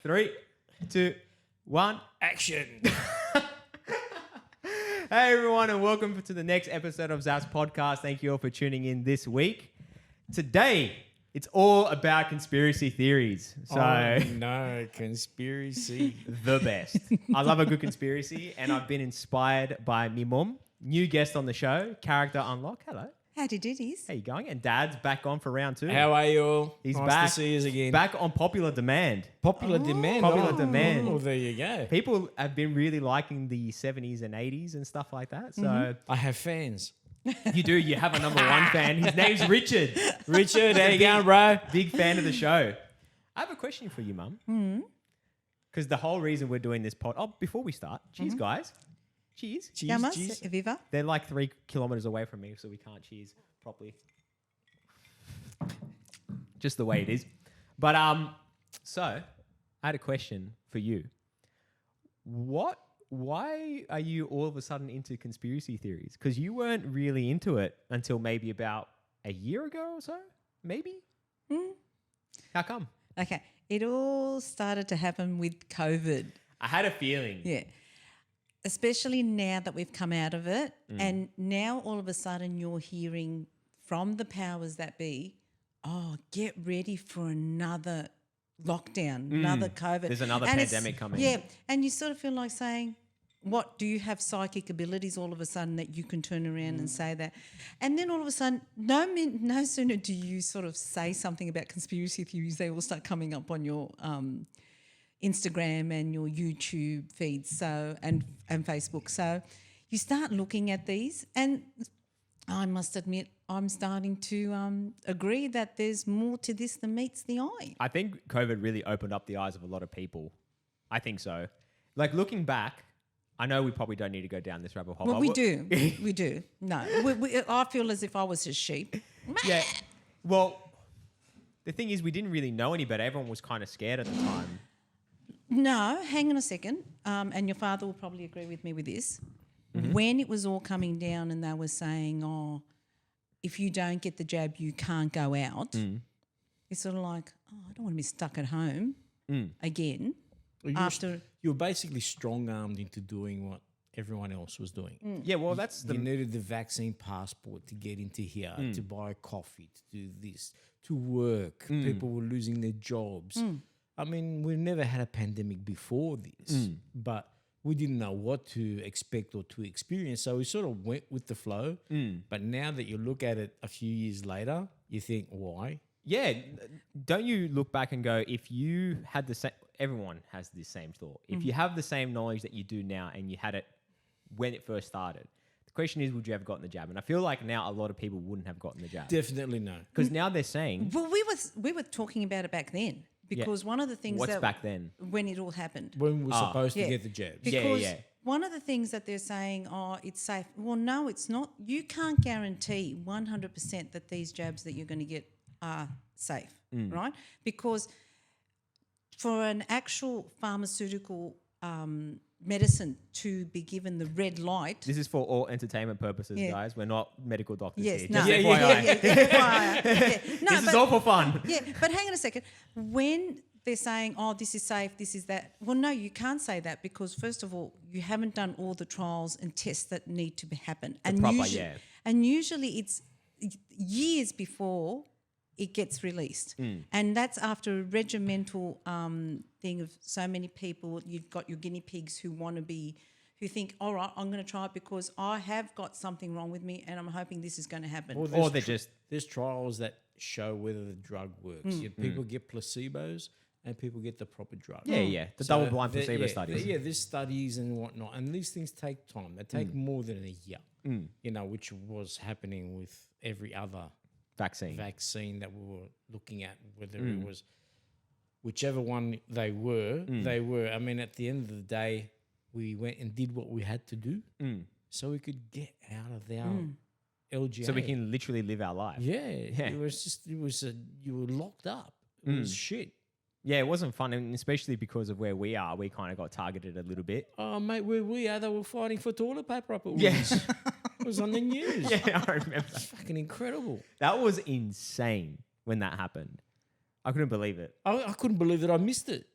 3, 2, 1, Action. Hey everyone, and welcome to the next episode of Zaf's podcast. Thank you all for tuning in this week. Today, it's all about conspiracy theories. So, no, conspiracy. the best. I love a good conspiracy, and I've been inspired by me mum. New guest on the show, Character Unlock. Hello. Howdy diddies. How you going? And Dad's back on for round 2. How are you all? He's nice back. to see you again. Back on popular demand. Popular demand. Popular demand. Oh, there you go. People have been really liking the 70s and 80s and stuff like that. So I have fans. you do. You have a number one fan. His name's Richard. Richard, how you going, bro? Big fan of the show. I have a question for you, Mum. Because the whole reason we're doing this pod... Oh, before we start, cheers, guys. Cheers. Cheers, Yamas, cheers. Viva. They're like 3 kilometers away from me, so we can't cheers properly. Just the way it is. But so I had a question for you. Why are you all of a sudden into conspiracy theories? Because you weren't really into it until maybe about a year ago or so, maybe? How come? Okay. It all started to happen with COVID. I had a feeling. Yeah. Especially now that we've come out of it. And now all of a sudden you're hearing from the powers that be, oh, get ready for another lockdown, another COVID. There's another And pandemic coming. Yeah. And you sort of feel like saying, what, do you have psychic abilities all of a sudden that you can turn around and say that? And then all of a sudden, no sooner do you sort of say something about conspiracy theories, they all start coming up on your Instagram and your YouTube feeds, so and Facebook. So you start looking at these, and I must admit, I'm starting to agree that there's more to this than meets the eye. I think COVID really opened up the eyes of a lot of people. I think so. Like looking back, I know we probably don't need to go down this rabbit hole. Well, we do. We do. No, I feel as if I was his sheep. Yeah. Well, the thing is, we didn't really know any better. Everyone was kind of scared at the time. No, hang on a second. And your father will probably agree with me with this. When it was all coming down and they were saying, oh, if you don't get the jab, you can't go out. It's sort of like, oh, I don't want to be stuck at home again. You were basically strong-armed into doing what everyone else was doing. Yeah, well, that's You needed the vaccine passport to get into here, to buy coffee, to do this, to work. People were losing their jobs. I mean, we've never had a pandemic before this, but we didn't know what to expect or to experience. So we sort of went with the flow. But now that you look at it a few years later, you think, why? Yeah. Don't you look back and go, if you had the same... Everyone has this same thought. If you have the same knowledge that you do now and you had it when it first started, the question is, would you have gotten the jab? And I feel like now a lot of people wouldn't have gotten the jab. Definitely no. Because now they're saying... Well, we were talking about it back then because one of the things What's back then? when it all happened. When we were supposed to get the jabs. Because Yeah. one of the things that they're saying, oh, it's safe. Well, no, it's not. You can't guarantee 100% that these jabs that you're going to get are safe, right? Because for an actual pharmaceutical medicine to be given the red light. This is for all entertainment purposes, guys. We're not medical doctors Yes, here. no. Just Yeah, FYI. FYI. No, This is all for fun. Yeah, but hang on a second. When they're saying, oh, this is safe, this is that, well, no, you can't say that because, first of all, you haven't done all the trials and tests that need to happen. And usually it's years before it gets released. And that's after a regimental thing of so many people. You've got your guinea pigs who think, all right, I'm going to try it because I have got something wrong with me and I'm hoping this is going to happen. Or they're just... There's trials that show whether the drug works. People get placebos and people get the proper drug. Yeah. The double-blind placebo studies. There's studies and whatnot. And these things take time. They take more than a year, which was happening with every other vaccine that we were looking at, whether it was whichever one they were. I mean, at the end of the day, we went and did what we had to do so we could get out of our LGA. So we can literally live our life. Yeah. It was you were locked up. It was shit. Yeah, it wasn't fun, and especially because of where we are, we kind of got targeted a little bit. Oh, mate, where we are, they were fighting for toilet paper up at Woolies. It was on the news. Yeah, I remember. It's fucking incredible. That was insane when that happened. I couldn't believe it. I couldn't believe that I missed it.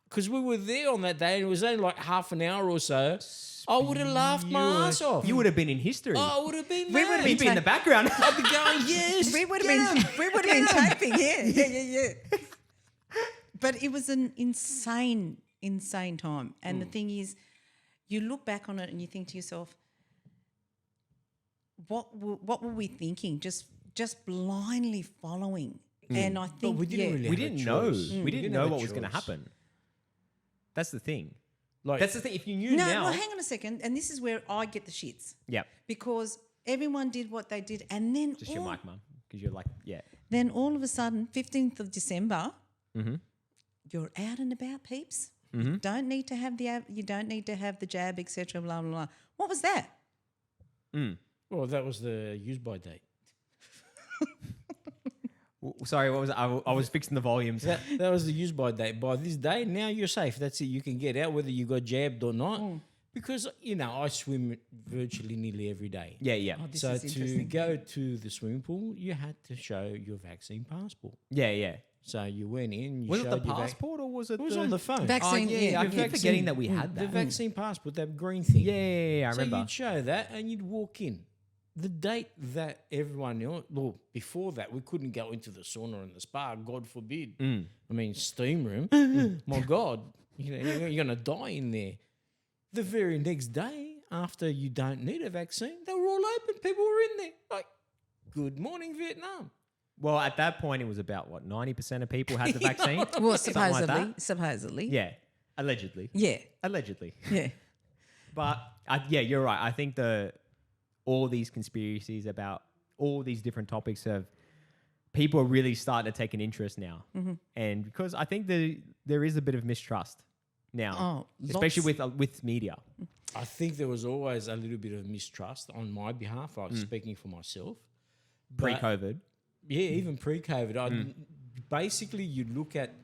because we were there on that day and it was only like half an hour or so, I would have laughed my ass off. You would have been in history. I would have been We would have mad. You'd be in the background. I'd be going, yes. We would have been taping, yeah. But it was an insane time. And the thing is, you look back on it and you think to yourself, what were we thinking? Just blindly following. And I think we didn't really we have a didn't know. choice. We didn't have know a what was going to choice. happen. That's the thing. Like, That's the thing. If you knew no, now, well, hang on a second. And this is where I get the shits. yeah, Because everyone did what they did. And then just your mic, mum, because you're like, yeah, Then all of a sudden, 15th of December, Mm-hmm. you're out and about, peeps. You don't need to have the jab, etc. Blah blah blah. What was that? well, that was the use by date. Sorry, what was it? I was fixing the volumes. That was the use by date. By this day, now you're safe. That's it. You can get out whether you got jabbed or not. Because, I swim virtually nearly every day. Yeah, yeah, This So is to interesting. go to the swimming pool, you had to show your vaccine passport. yeah, yeah. So you went in, you Was it showed the your passport or was it? It was on the phone. Vaccine, Oh, yeah, I the keep forgetting that we had The that. vaccine passport, that green thing. Yeah, I So remember. you'd show that and you'd walk in. The date that everyone knew, well, before that, we couldn't go into the sauna and the spa, God forbid. I mean, steam room. My God, you're going to die in there. The very next day, after you don't need a vaccine, they were all open. People were in there. Like, good morning, Vietnam. Well, at that point, it was about 90% of people had the vaccine. Well, Something like that. supposedly. Yeah, allegedly. Yeah. Allegedly. Yeah. But yeah, you're right. I think all these conspiracies about all these different topics people are really starting to take an interest now, and because I think there is a bit of mistrust now, especially with media. I think there was always a little bit of mistrust on my behalf. I was speaking for myself. But- Pre-COVID. Yeah, even pre-COVID. Basically, you look at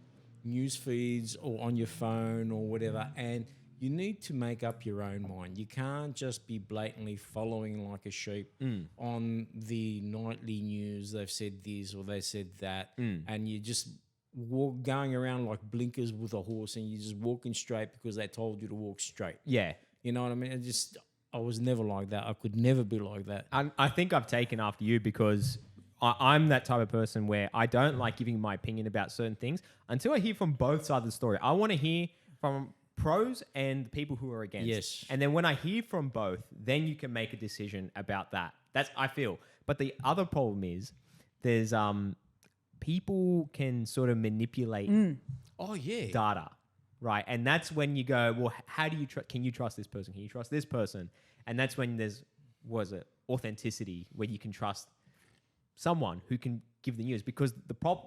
news feeds or on your phone or whatever, and you need to make up your own mind. You can't just be blatantly following like a sheep on the nightly news. They've said this or they said that, and you just going around like blinkers with a horse, and you're just walking straight because they told you to walk straight. Yeah. You know what I mean? I was never like that. I could never be like that. I think I've taken after you because I'm that type of person where I don't like giving my opinion about certain things until I hear from both sides of the story. I want to hear from pros and people who are against. Yes. And then when I hear from both, then you can make a decision about that. That's I feel. But the other problem is there's people can sort of manipulate Oh, yeah. data, right? And that's when you go, well, how do you can you trust this person? Can you trust this person? And that's when there's authenticity, where you can trust someone who can give the news, because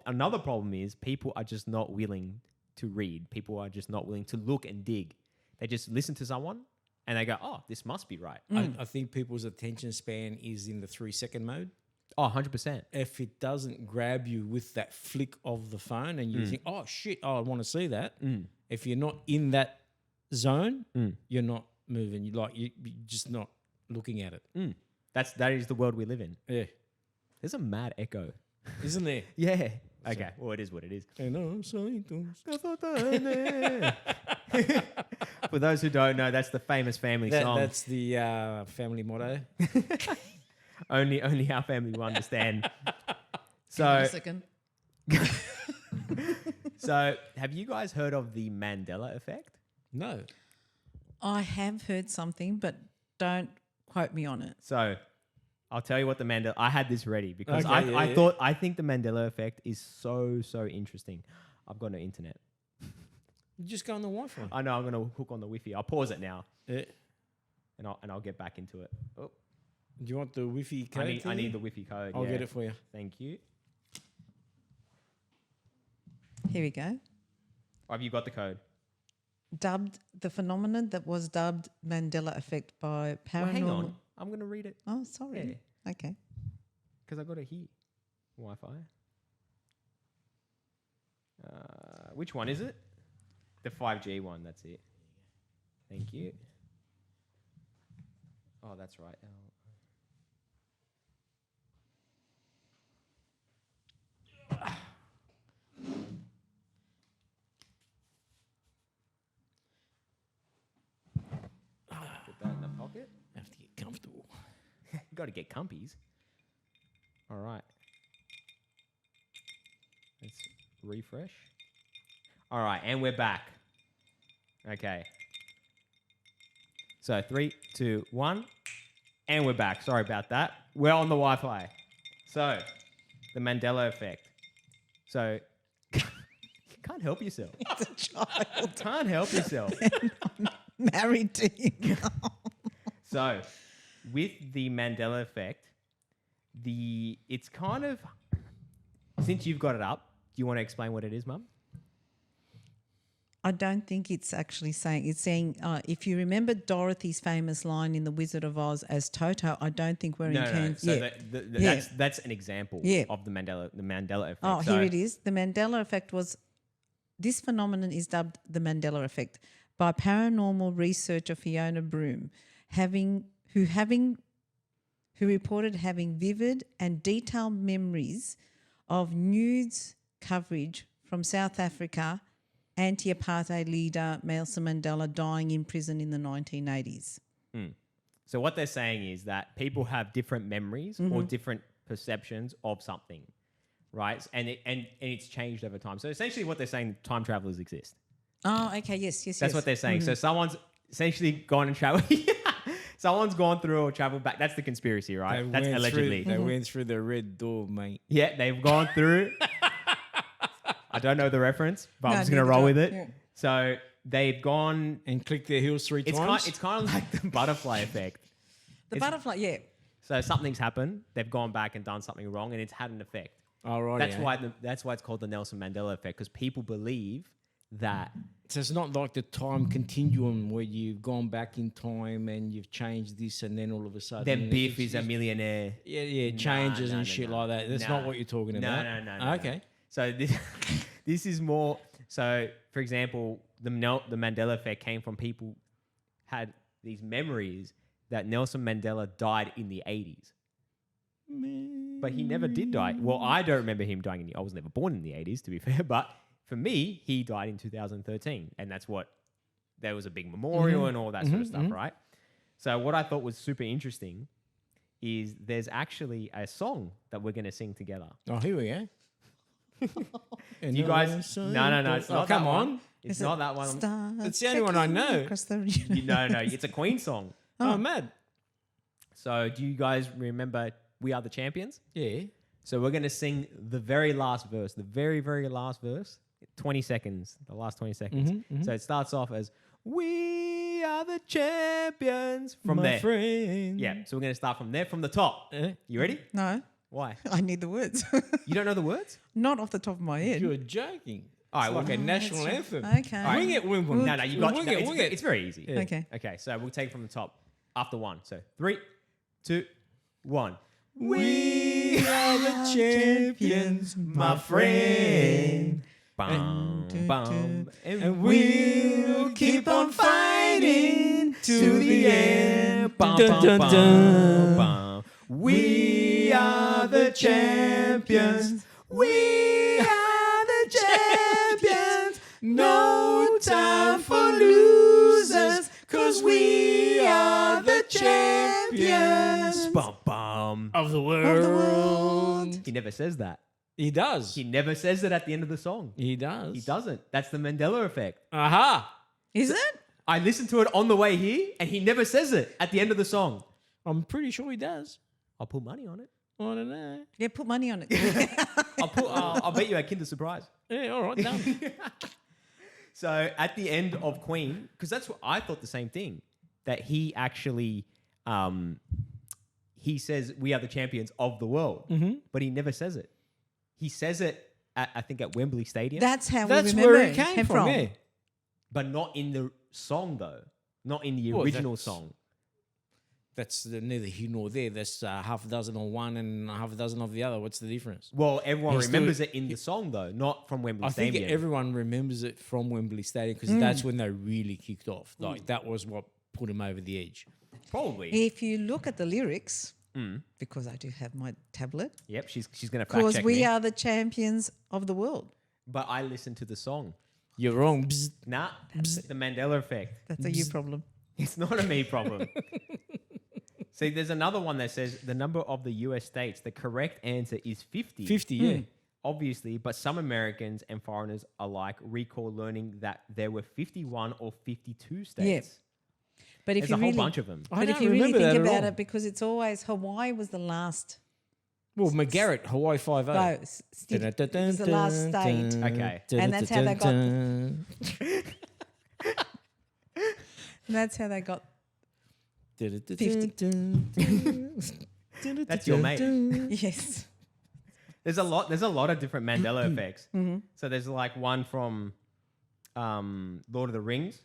another problem is people are just not willing to read. People are just not willing to look and dig. They just listen to someone and they go, oh, this must be right. I think people's attention span is in the 3-second mode. Oh, 100%. If it doesn't grab you with that flick of the phone and you think, oh, shit, I want to see that. If you're not in that zone, you're not moving. You're just not looking at it. That is the world we live in. Yeah. There's a mad echo. Isn't there? Yeah. Okay. Well, it is what it is. For those who don't know, that's the famous family song. That's the family motto. Only our family will understand. Hang on a So, second. have you guys heard of the Mandela effect? No. I have heard something, but don't quote me on it. So, I'll tell you what the Mandela. I had this ready because Okay, I think the Mandela effect is so interesting. I've got no internet. You just go on the Wi-Fi. I know I'm gonna hook on the Wi-Fi. I'll pause it now, Yeah. and I'll get back into it. Oh, Do you want the Wi-Fi code? I need the Wi-Fi code. I'll yeah. get it for you. Thank you. Here we go. Have you got the code? Dubbed the phenomenon that was dubbed Mandela effect by paranormal. Well, hang on. I'm gonna read it Oh, sorry. Okay. because I got it here. Wi-Fi. Which one is it? The 5G one. That's it. Thank you. Oh, that's right. got to get compies. All right. Let's refresh. All right, and we're back. Okay. So 3, 2, 1, and we're back. Sorry about that. We're on the Wi-Fi. So, the Mandela effect. So, you can't help yourself. It's a child. Can't help yourself. Married to him. So, with the Mandela effect, it's kind of, since you've got it up, do you want to explain what it is, Mum? I don't think it's actually saying. It's saying if you remember Dorothy's famous line in The Wizard of Oz as Toto, I don't think we're in Kansas. So that's an example of the Mandela effect. Oh, here it is. The Mandela effect this phenomenon is dubbed the Mandela effect by paranormal researcher Fiona Broome, who reported having vivid and detailed memories of news coverage from South Africa, anti-apartheid leader Nelson Mandela dying in prison in the 1980s. So what they're saying is that people have different memories or different perceptions of something, right? And it's changed over time. So essentially what they're saying, time travelers exist. Oh, okay, yes. That's what they're saying. So someone's essentially gone and traveled. Someone's gone through or traveled back. That's the conspiracy, right? That's allegedly. They went through the red door, mate. Yeah, they've gone through. I don't know the reference, but I'm just going to roll with it. Yeah. So they've gone and clicked their heels 3 times. It's kind of like the butterfly effect. Butterfly, yeah. So something's happened. They've gone back and done something wrong, and it's had an effect. Oh, right. That's why it's called the Nelson Mandela effect, because people believe that. So it's not like the time continuum where you've gone back in time and you've changed this, and then all of a sudden then Biff is a millionaire. Yeah, changes and shit like that. That's not what you're talking about. No. Okay. So this is more. So for example, the Mandela effect came from people had these memories that Nelson Mandela died in the 80s. But he never did die. Well, I don't remember him dying I was never born in the 80s, to be fair. But for me, he died in 2013. And there was a big memorial and all that sort of stuff, right? So what I thought was super interesting is there's actually a song that we're going to sing together. Oh, here we go. You guys, no, it's not come that on. one. It's not that one. It's the only one I know. No, it's a Queen song. Oh, mad. So do you guys remember We Are the Champions? Yeah. So we're going to sing the very last verse, the very, very last verse, 20 seconds, the last 20 seconds. So it starts off as, we are the champions. From there. Friend. Yeah, so we're going to start from there, from the top. You ready? No. Why? I need the words. You don't know the words? Not off the top of my head. You're joking. All right, like a national anthem. Okay. Right. Wing it, Wimbledon. No, you got wing it. It's very easy. Yeah. Okay, so we'll take it from the top after one. So 3, 2, 1. We are the champions, my friend. Bum, bum, and we'll keep on fighting to the end. Bum, bum, bum, bum. We are the champions. We are the champions. No time for losers, 'cause we are the champions. Bum, bum. Of the world. He never says that. He does. He never says it at the end of the song. He does. He doesn't. That's the Mandela effect. Aha. Is it? I listened to it on the way here, and he never says it at the end of the song. I'm pretty sure he does. I'll put money on it. I don't know. Yeah, put money on it. I'll bet you a Kinder Surprise. Yeah, all right, done. So at the end of Queen, because that's what I thought the same thing, that he actually, he says we are the champions of the world, but he never says it. He says it I think at Wembley Stadium. That's how That's we remember where it came from. Yeah. But not in the song though. Not in the original song. That's neither here nor there. That's half a dozen on one and half a dozen of the other. What's the difference? Well, everyone remembers it in the song though, not from Wembley Stadium. I think everyone remembers it from Wembley Stadium because that's when they really kicked off. Like that was what put them over the edge. Probably. If you look at the lyrics, because I do have my tablet. Yep, she's going to fact check Because we are the champions of the world. But I listened to the song. You're wrong. Nah, the Mandela effect. That's a you problem. It's not a me problem. See, there's another one that says the number of the US states. The correct answer is 50. 50, yeah. Obviously, but some Americans and foreigners alike recall learning that there were 51 or 52 states. But if There's you a whole really, bunch of them. but if you really think about it, because it's always Hawaii was the last. Well, McGarrett, Hawaii 5-0. No, it was the last state. Okay. And that's how they got. And that's how they got 50. That's your mate. Yes. There's a lot of different Mandela effects. So there's like one from Lord of the Rings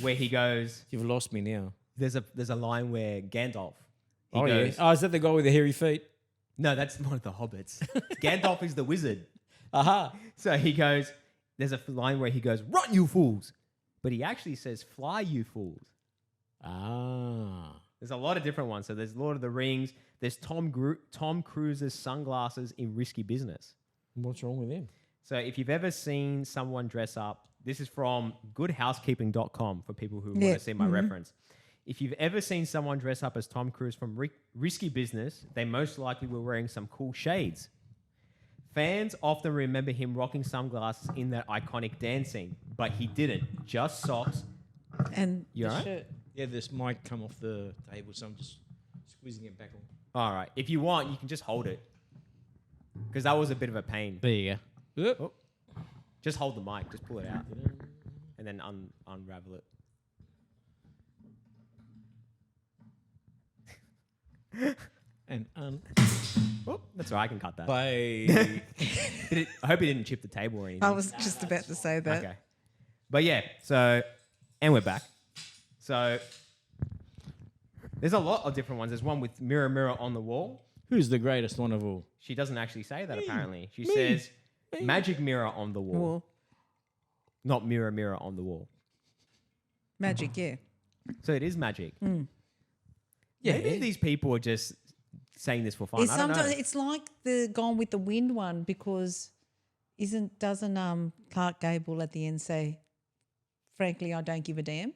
where he goes. You've lost me now. There's a line where Gandalf. Is that the guy with the hairy feet? No, that's one of the hobbits. Gandalf is the wizard. Aha. So he goes. There's a line where he goes, "Run, you fools," but he actually says, "Fly, you fools." There's a lot of different ones. So there's Lord of the Rings. There's Tom Cruise's sunglasses in Risky Business. What's wrong with him? So if you've ever seen someone dress up, this is from goodhousekeeping.com for people who want to see my reference. If you've ever seen someone dress up as Tom Cruise from Risky Business, they most likely were wearing some cool shades. Fans often remember him rocking sunglasses in that iconic dance scene, but he didn't. Just socks. And you all right? shirt. Yeah, this might come off the table, so I'm just squeezing it back on. All right. If you want, you can just hold it. Because that was a bit of a pain. There you go. Oh. Just hold the mic. Just pull it out. And then unravel it. Oh, that's all right. I can cut that. Bye. I hope he didn't chip the table or anything. I was just about to say that. Okay. But yeah, so, and we're back. So, there's a lot of different ones. There's one with mirror, mirror on the wall. Who's the greatest one of all? She doesn't actually say that, apparently. She says, magic mirror on the wall. Not mirror, mirror on the wall. Magic, yeah. So it is magic. Yeah. Maybe these people are just saying this for fun. I don't know. It's like the Gone with the Wind one, because doesn't Clark Gable at the end say, "Frankly, I don't give a damn"?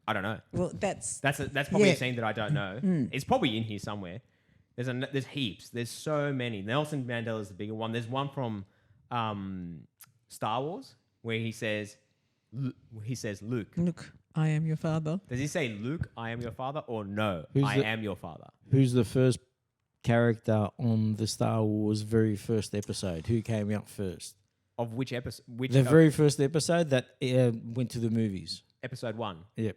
I don't know. Well, that's probably a scene that I don't know. It's probably in here somewhere. There's heaps. There's so many. Nelson Mandela is the bigger one. There's one from Star Wars where he says, "Luke, I am your father." Does he say, "Luke, I am your father," or "No, I am your father"? Who's the first character on the Star Wars very first episode? Who came out first? Of which episode? Very first episode that went to the movies. Episode 1. Yep.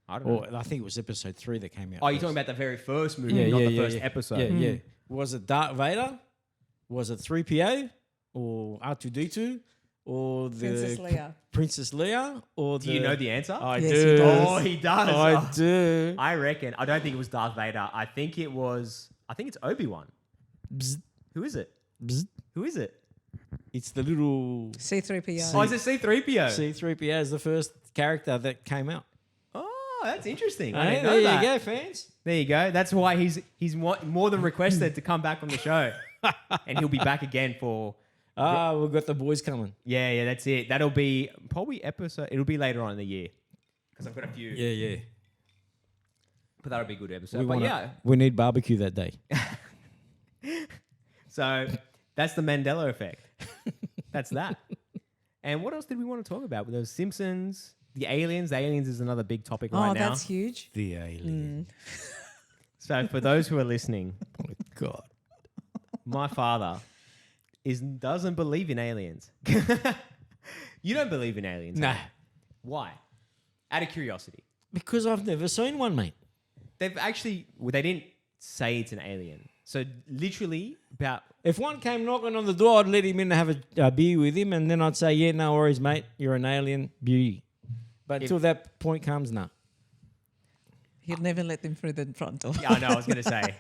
I don't know. Or I think it was episode 3 that came out. Oh, you're talking about the very first movie, not the first episode. Yeah. Was it Darth Vader? Was it 3PO? Or R2-D2? Or the Princess Leia? Or do you know the answer? I Yes, do. he does. Oh, he does. I do. I reckon. I don't think it was Darth Vader. I think it's Obi-Wan. Bzz, Who is it? bzz. Who is it? It's the little C-3PO. Oh, is it C-3PO? C-3PO is the first character that came out. Oh, that's interesting. I Hey, didn't know there that. you go, fans. There you go. That's why he's more than requested to come back on the show. And he'll be back again for... We've got the boys coming. Yeah, that's it. That'll be probably it'll be later on in the year. Because I've got a few. Yeah. But that'll be a good episode. We need barbecue that day. So that's the Mandela effect. That's that. And what else did we want to talk about? With those Simpsons, the aliens. The aliens is another big topic right now. Oh, that's huge. The alien. So for those who are listening, Oh, my God. my father doesn't believe in aliens. You don't believe in aliens? No. eh? Why? Out of curiosity. Because I've never seen one, mate. They didn't say it's an alien. So literally about... If one came knocking on the door, I'd let him in to have a beer with him, and then I'd say, yeah, no worries, mate. You're an alien. Beauty. But until that point comes, nah. He'll never let them through the front door. Yeah, I know, I was going to say.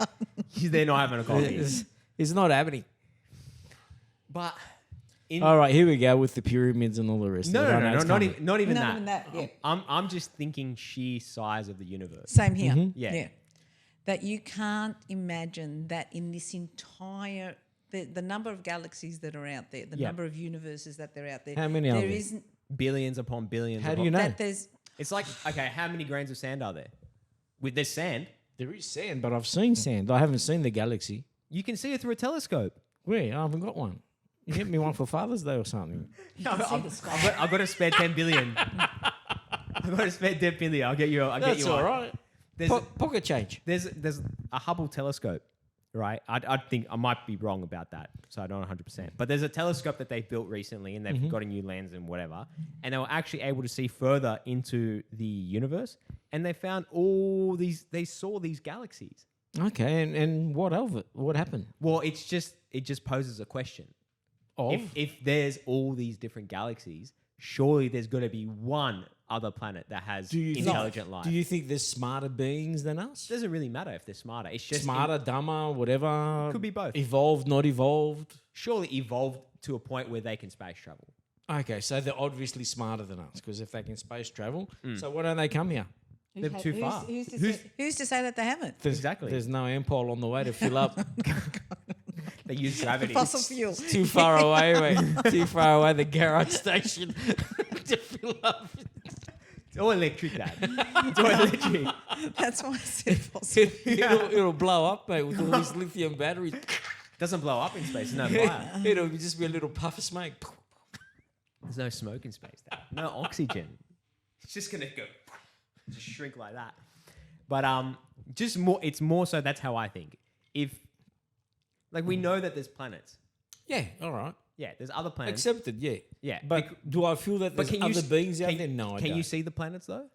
They're not having a coffee. It's not happening. But... All right, here we go with the pyramids and all the rest No, of it. not even Not that. even that, yeah. I'm just thinking sheer size of the universe. Same here. Yeah. That you can't imagine that in this entire... The number of galaxies that are out there, the number of universes that they're out there. How many are there? Isn't... Billions upon billions. How do you know? That there's... It's like, okay, how many grains of sand are there? There's sand. There is sand, but I've seen sand. I haven't seen the galaxy. You can see it through a telescope. Where? I haven't got one. You get me one for Father's Day or something. No, I've got to spare 10 billion. I've got to spare 10 billion. I'll get you. That's all right. There's pocket change. There's a Hubble telescope, right? I think I might be wrong about that, so I don't 100%. But there's a telescope that they built recently, and they've got a new lens and whatever, and they were actually able to see further into the universe, and they found all these. They saw these galaxies. Okay, and what of it? What happened? Well, it just poses a question. If there's all these different galaxies, surely there's got to be one other planet that has intelligent life. Do you think there's smarter beings than us? It doesn't really matter if they're smarter. It's just smarter, dumber, whatever. Could be both. Evolved, not evolved. Surely evolved to a point where they can space travel. Okay, so they're obviously smarter than us because if they can space travel, so why don't they come here? They're too far. Who's to say that they haven't? Exactly. There's no ampole on the way to fill up. They use gravity. Fossil fuel. It's too far away, mate. Too far away, the garage station to fill up. It's all electric, Dad. It's all electric. That's why I said fossil fuel. It'll blow up, mate, with all these lithium batteries. Doesn't blow up in space. There's no fire. It'll just be a little puff of smoke. There's no smoke in space, Dad. No oxygen. It's just going to go, just shrink like that. But it's more so that's how I think. We know that there's planets. Yeah, all right. Yeah, there's other planets. Accepted, yeah. Yeah. But do I feel that there's other beings out there? No, I don't. Can you see the planets, though?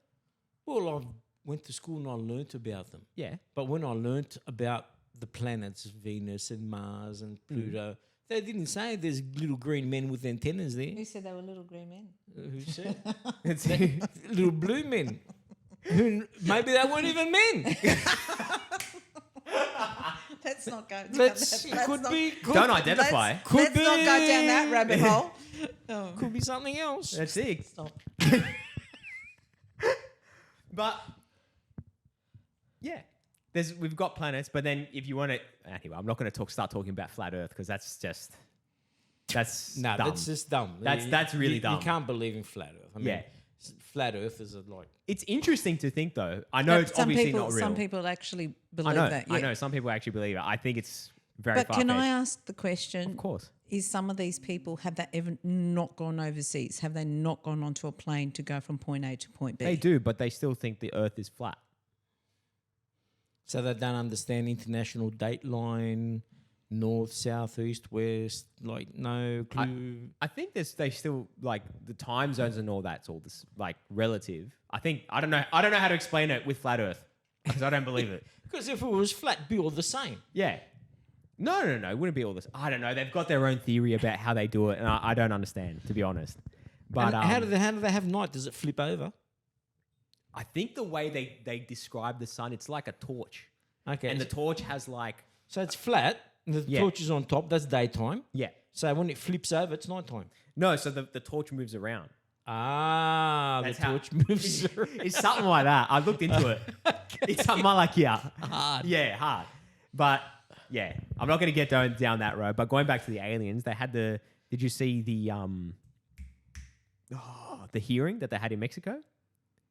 Well, I went to school and I learnt about them. Yeah. But when I learnt about the planets, Venus and Mars and Pluto, they didn't say there's little green men with antennas there. Who said they were little green men? Who said? Little blue men. Maybe they weren't even men. Let's not go down Don't identify. Let's not go down that rabbit hole. Could be something else. That's it. Stop. But yeah, we've got planets. But then if you want to, anyway, I'm not going to start talking about flat Earth because that's just dumb. That's just dumb. That's really dumb. You can't believe in flat Earth. I mean, flat Earthers are like. It's interesting to think, though. I know it's obviously not real. Some people actually believe that. Yeah. I know. Some people actually believe it. I think it's very far-fetched. But can I ask the question? Of course. Is some of these people, have they ever not gone overseas? Have they not gone onto a plane to go from point A to point B? They do, but they still think the Earth is flat. So they don't understand international dateline, north, south, east, west, like no clue. I think they still like the time zones and all that's all this like relative. I don't know how to explain it with flat Earth because I don't believe it. Because if it was flat, it'd be all the same. Yeah. No, it wouldn't be all this. I don't know. They've got their own theory about how they do it, and I don't understand, to be honest. But how do they have night? Does it flip over? I think the way they describe the sun, it's like a torch. Okay. And the torch has like... So it's flat, and the torch is on top. That's daytime. Yeah. So when it flips over, it's nighttime. No, so the torch moves around. The torch moves around. It's something like that. I looked into it. Okay. It's something like, hard. Yeah, hard. But... yeah, I'm not going to get down that road. But going back to the aliens, they had did you see the hearing that they had in Mexico?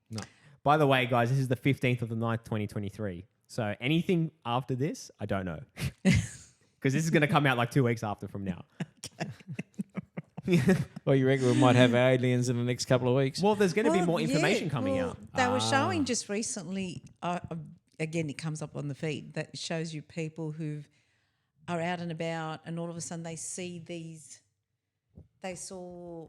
No. By the way, guys, this is the 15th of the 9th, 2023. So anything after this, I don't know. Because this is going to come out like 2 weeks after from now. Well, you reckon we might have aliens in the next couple of weeks? Well, there's going to be more information coming out. They were showing just recently... again, it comes up on the feed that shows you people who are out and about, and all of a sudden they see these. They saw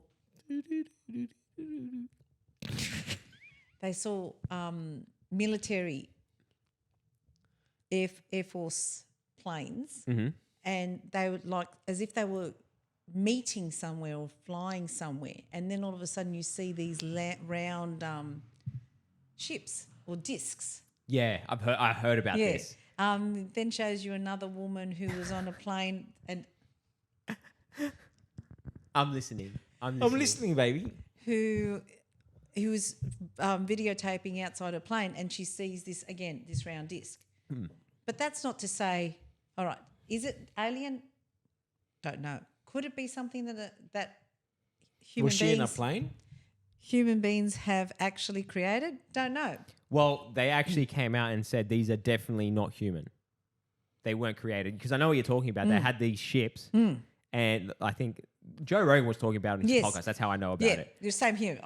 military Air Force planes, and they would like as if they were meeting somewhere or flying somewhere, and then all of a sudden you see these round ships or discs. Yeah, I heard about this. Then shows you another woman who was on a plane and... I'm listening, baby. Who was videotaping outside a plane, and she sees this round disc. But that's not to say, all right, is it alien? Don't know. Could it be something that human beings... Was she in a plane? human beings have actually created? Don't know. Well, they actually came out and said these are definitely not human. They weren't created. Because I know what you're talking about. They had these ships. And I think Joe Rogan was talking about it in his podcast. That's how I know about it. Yeah, the same here.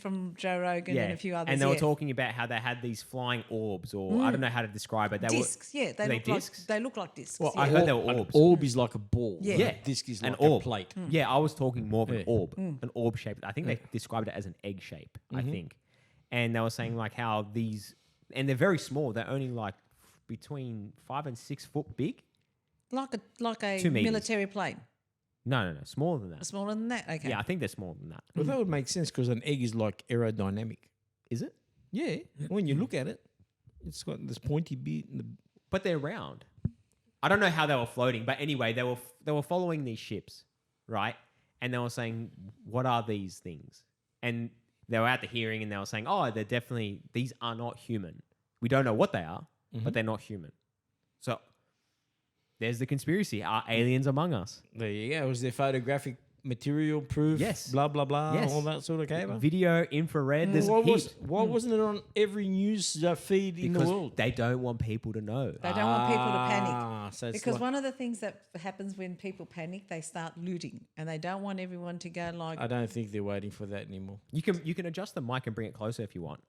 From Joe Rogan and a few others. And they were talking about how they had these flying orbs, or I don't know how to describe it. They discs, they look like discs. Well, I heard they were orbs. An orb is like a ball. Yeah. A disc is an like orb. a plate. Yeah, I was talking more of an orb. An orb shape. I think they described it as an egg shape, I think. And they were saying like how these, and they're very small. They're only like between 5 and 6 foot big. Like a military plane. No. Smaller than that. Smaller than that? Okay. Yeah, I think they're smaller than that. Well, that would make sense because an egg is like aerodynamic. Is it? Yeah. When you look at it, it's got this pointy bit. But they're round. I don't know how they were floating, but anyway, they were following these ships, right? And they were saying, what are these things? And they were at the hearing and they were saying, oh, these are not human. We don't know what they are, but they're not human. So there's the conspiracy. Are aliens among us? There you go. Was there photographic material proof? Yes. Blah, blah, blah. Yes. All that sort of came up. Video, infrared. There's why wasn't it on every news feed in the world? They don't want people to know. They don't want people to panic. So because one of the things that happens when people panic, they start looting. And they don't want everyone to go like... I don't think they're waiting for that anymore. You can adjust the mic and bring it closer if you want.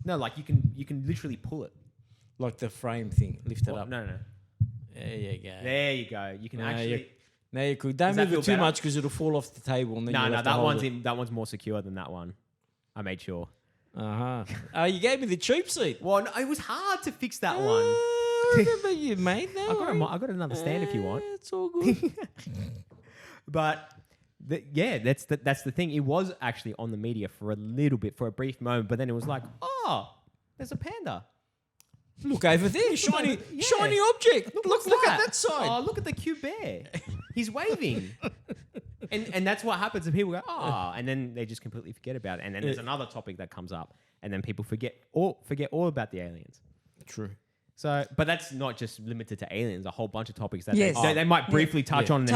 No, like you can literally pull it. Like the frame thing. Lift it up. No. There you go. There you go. You can actually... Now you could. Don't move it too much because it'll fall off the table. And then that one's more secure than that one. I made sure. You gave me the cheap seat. Well, no, it was hard to fix that one. But you made that. I got another stand if you want. It's all good. But that's the thing. It was actually on the media for a little bit, for a brief moment, but then it was like, oh, there's a panda. Look over there, shiny object. Look at that side. Oh, look at the cute bear. He's waving. and that's what happens. And people go, oh, and then they just completely forget about it. And then there's another topic that comes up, and then people forget all about the aliens. True. So, but that's not just limited to aliens. A whole bunch of topics that they might briefly touch on. Or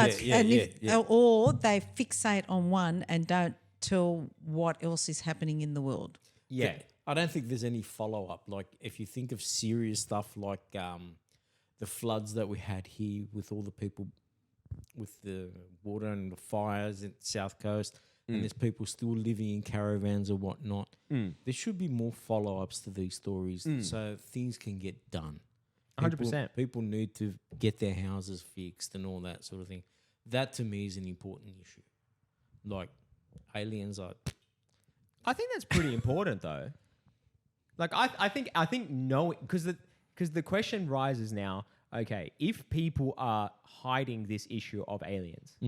they fixate on one and don't tell what else is happening in the world. Yeah. I don't think there's any follow-up. Like, if you think of serious stuff like the floods that we had here with all the people with the water and the fires in the South Coast, and there's people still living in caravans or whatnot, there should be more follow-ups to these stories so things can get done. 100%. People need to get their houses fixed and all that sort of thing. That, to me, is an important issue. Like, aliens are... I think that's pretty important, though. Like I think knowing, because the question rises now. Okay, if people are hiding this issue of aliens,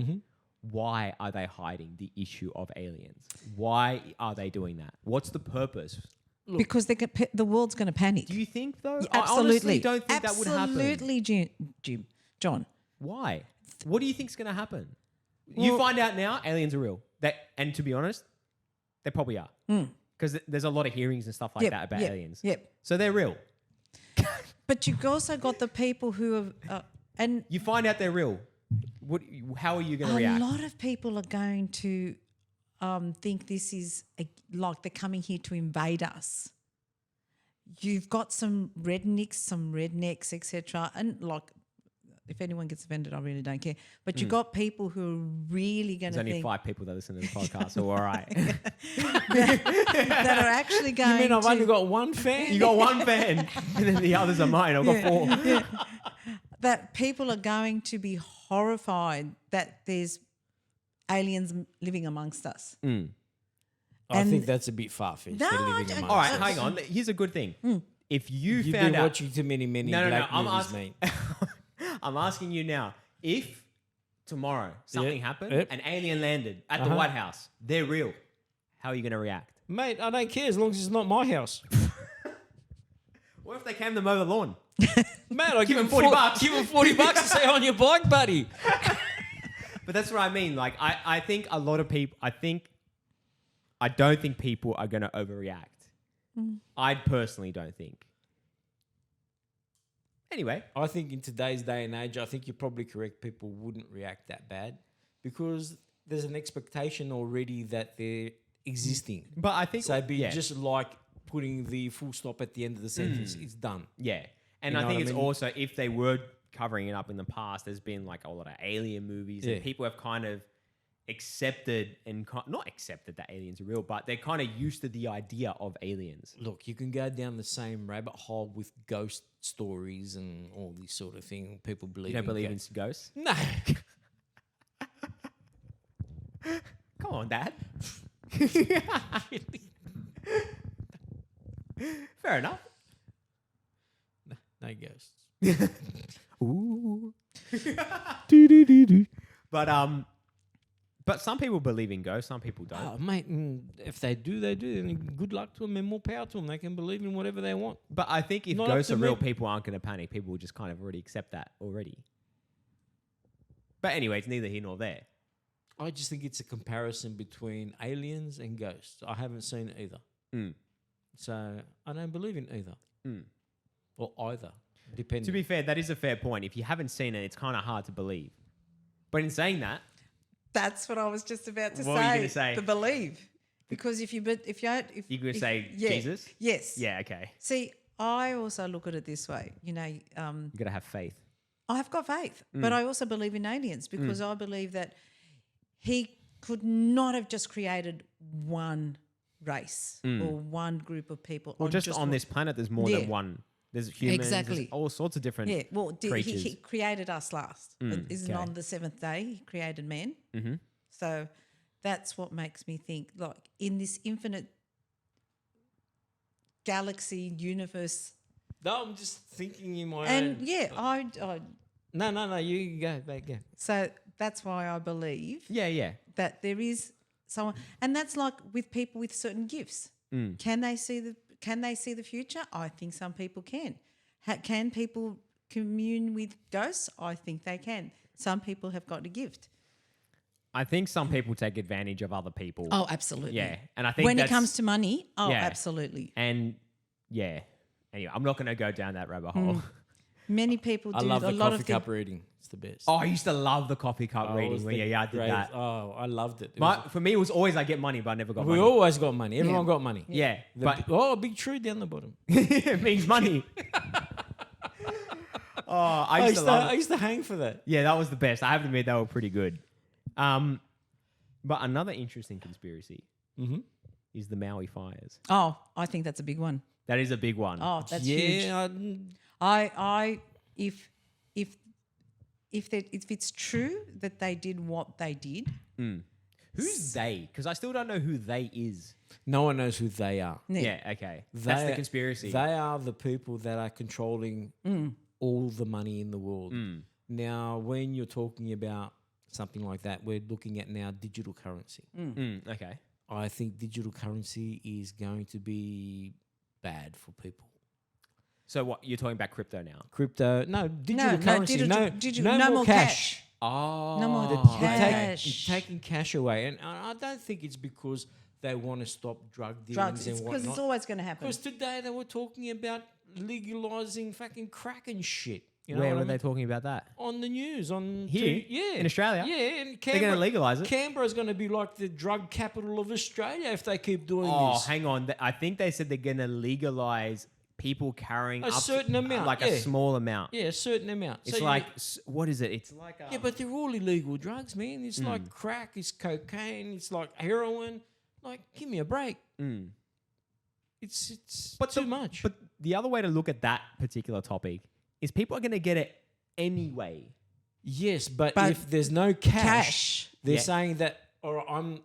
why are they hiding the issue of aliens? Why are they doing that? What's the purpose? Look, because the world's going to panic. Do you think though? Yeah, absolutely. I honestly don't think that would happen. Absolutely, John. Why? What do you think's going to happen? Well, you find out now aliens are real. And to be honest, they probably are. Because there's a lot of hearings and stuff like that about aliens. Yep. So they're real. But you've also got the people who have... and you find out they're real. How are you going to react? A lot of people are going to think this is like they're coming here to invade us. You've got some rednecks, etc. And like, if anyone gets offended, I really don't care. But you've got people who are really going to think... There's only 5 people that listen to the podcast, so all right. that are actually going to... You mean I've only got one fan? You got one fan, and then the others are mine. I've got 4. Yeah. That people are going to be horrified that there's aliens living amongst us. I think that's a bit far-fetched. No, all right, hang on. Here's a good thing. If you've been watching too many black movies, mate. I'm asking you now, if tomorrow something happened, an alien landed at the White House, they're real, how are you going to react? Mate, I don't care as long as it's not my house. What if they came to mow the lawn? Mate, I give them $40. Give them $40 to say on your bike, buddy. But that's what I mean. Like, I think a lot of people, I don't think people are going to overreact. I personally don't think. Anyway. I think in today's day and age, I think you're probably correct. People wouldn't react that bad because there's an expectation already that they're existing. But I think So it'd be just like putting the full stop at the end of the sentence. It's done. Yeah. And You I know think what I it's mean? also, if they were covering it up in the past, there's been like a lot of alien movies and people have kind of accepted and not accepted that aliens are real, but they're kind of used to the idea of aliens. Look, you can go down the same rabbit hole with ghost stories and all this sort of thing. People believe You don't believe ghosts. in ghosts? No. Come on, Dad. Fair enough. No ghosts. Ooh. But some people believe in ghosts, some people don't. Oh, mate, if they do, they do. And good luck to them and more power to them. They can believe in whatever they want. But I think if Not ghosts up are to real, me. people aren't going to panic. People will just kind of already accept that already. But anyway, it's neither here nor there. I just think it's a comparison between aliens and ghosts. I haven't seen either. Mm. So I don't believe in either. Mm. Or either, depending. To be fair, that is a fair point. If you haven't seen it, it's kind of hard to believe. But in saying that, That's what I was just about to What were you gonna say? The believe, because if you could say Jesus? Yes. Yeah, okay. See, I also look at it this way. You got to have faith. I've got faith, but I also believe in aliens because I believe that he could not have just created one race or one group of people. Well, just on one- this planet, there's more than one. There's humans, Exactly. there's all sorts of different Yeah, well, creatures. he created us last. Isn't okay. on the seventh day he created man? Mm-hmm. So that's what makes me think, like, in this infinite galaxy universe. No, I'm just thinking in my And own. yeah, I No, you go back. Go. so that's why I believe Yeah. that there is someone, and that's like with people with certain gifts. Can they see the future? I think some people can. Can people commune with ghosts? I think they can. Some people have got a gift. I think some people take advantage of other people. Oh, absolutely. Yeah. And I think When it that's- comes to money, Yeah. absolutely. And yeah. Anyway, I'm not going to go down that rabbit hole. Many people do I love a the lot coffee of cup reading. It's the best. Oh, I used to love the coffee cup Oh, it reading was when the did that. greatest. Oh, I loved it. For me, it was always I get money, but I never got We money. always got money. Everyone Yeah. got money. Yeah. But A big tree down the bottom. it means money. Oh, I used to love I used to hang for that. Yeah, that was the best. I have to admit, they were pretty good. But another interesting conspiracy is the Maui fires. Oh, I think that's a big one. That is a big one. Oh, that's huge. If it's true that they did what they did, Who's they? Because I still don't know who they is. No one knows who they are. Yeah, okay. That's the conspiracy. They are the people that are controlling all the money in the world. Now, when you're talking about something like that, we're looking at now digital currency. Okay. I think digital currency is going to be bad for people. So what, you're talking about crypto now? Digital currency. no more cash. Oh. No more cash. Taking cash away. And I don't think it's because they want to stop drug dealings Drugs. and It's because whatnot. it's always going to happen. Because today they were talking about legalizing fucking crack and shit. You know Where what were I they mean? talking about that? On the news, on Here? yeah, In Australia? yeah. And They're going to legalise it. Canberra's going to be like the drug capital of Australia if they keep doing Oh, this. hang on. I think they said they're going to legalise people carrying A up certain amount, like yeah. a small amount. Yeah, a certain amount. It's So like, what is it? It's like... yeah, but they're all illegal drugs, man. It's like crack, it's cocaine, it's like heroin. Like, give me a break. It's too much. But the other way to look at that particular topic is people are going to get it anyway. Yes, but But if there's no cash, they're Yeah. saying that, or I'm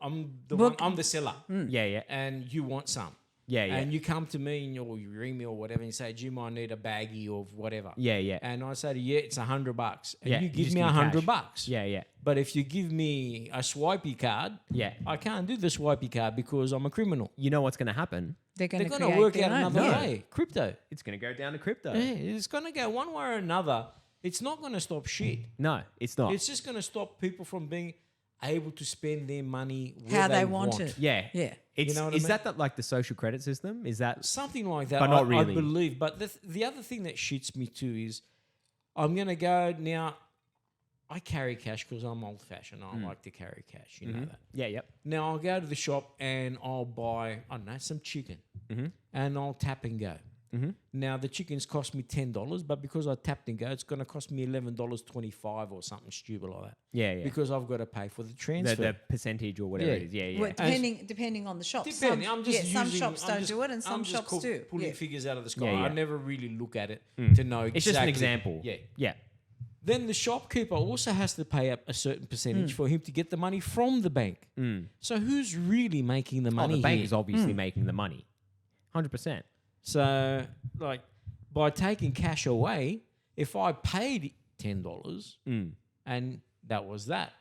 the Well, one, I'm the seller, Yeah. and you want some. Yeah. And you come to me and you ring me or whatever and you say, Jim, I need a baggie of whatever. Yeah. And I say to you, it's $100. And Yeah, you you give just me give me $100. cash. Yeah. But if you give me a swipey card, Yeah. I can't do the swipey card because I'm a criminal. You know what's going to happen? They're going They're to going to work out their own. another No. way. Crypto. It's going to go down to crypto. Yeah, it's going to go one way or another. It's not going to stop shit. No, it's not. It's just going to stop people from being able to spend their money where How they want it. yeah. Yeah. It's, You know what I is mean? that like the social credit system? Is that... Something like that, But not I really. believe. But the other thing that shits me too is I'm going to go now. I carry cash because I'm old fashioned. I like to carry cash. You know that. Yeah, yep. Now I'll go to the shop and I'll buy, I don't know, some chicken, and I'll tap and go. Now the chickens cost me $10, but because I tapped and go, it's going to cost me $11.25 or something stupid like that. Yeah. Because I've got to pay for the transfer. The percentage or whatever Yeah. it is. Yeah. Well, depending on the shop. Depending, Some shops don't do it, and some shops do. Pulling figures out of the sky. Yeah. I never really look at it to know exactly. It's just an example. Yeah. Yeah. Then the shopkeeper also has to pay up a certain percentage for him to get the money from the bank. So who's really making the money? The bank here? is obviously making the money. 100%. So, like, by taking cash away, if I paid $10 and that was that,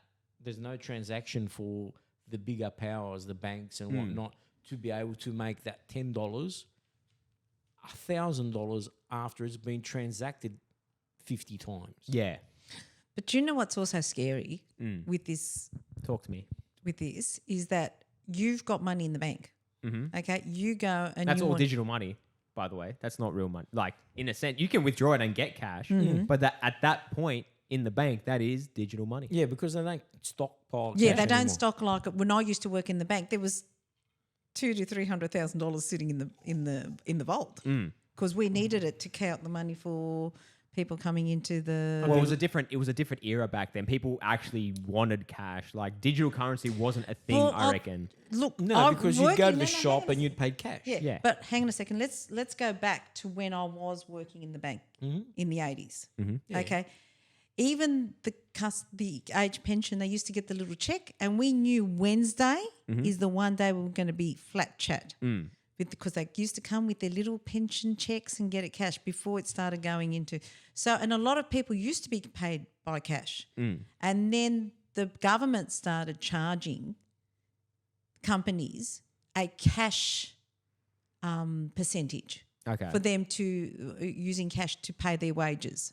there's no transaction for the bigger powers, the banks and whatnot, to be able to make that $10, $1,000 after it's been transacted 50 times. Yeah. But you know what's also scary with this? Talk to me. With this is that you've got money in the bank. Okay, you go and That's you all want, digital money, by the way. That's not real money. Like, in a sense, you can withdraw it and get cash, but at that point in the bank, that is digital money. Yeah, because they don't stockpile. Yeah, cash they don't anymore. stock like when I used to work in the bank. There was $200,000 to $300,000 sitting in the vault because we needed it to count the money for people coming into the. Well, it was a different era back then. People actually wanted cash. Like, digital currency wasn't a thing, I reckon. Look, No, because you'd go to the shop and you'd pay cash. Yeah, but hang on a second. Let's go back to when I was working in the bank in the 80s. Okay, even the age pension, they used to get the little check, and we knew Wednesday is the one day we were going to be flat chat. Because they used to come with their little pension checks and get it cash before it started going into. So, and a lot of people used to be paid by cash. And then the government started charging companies a cash percentage for them to using cash to pay their wages.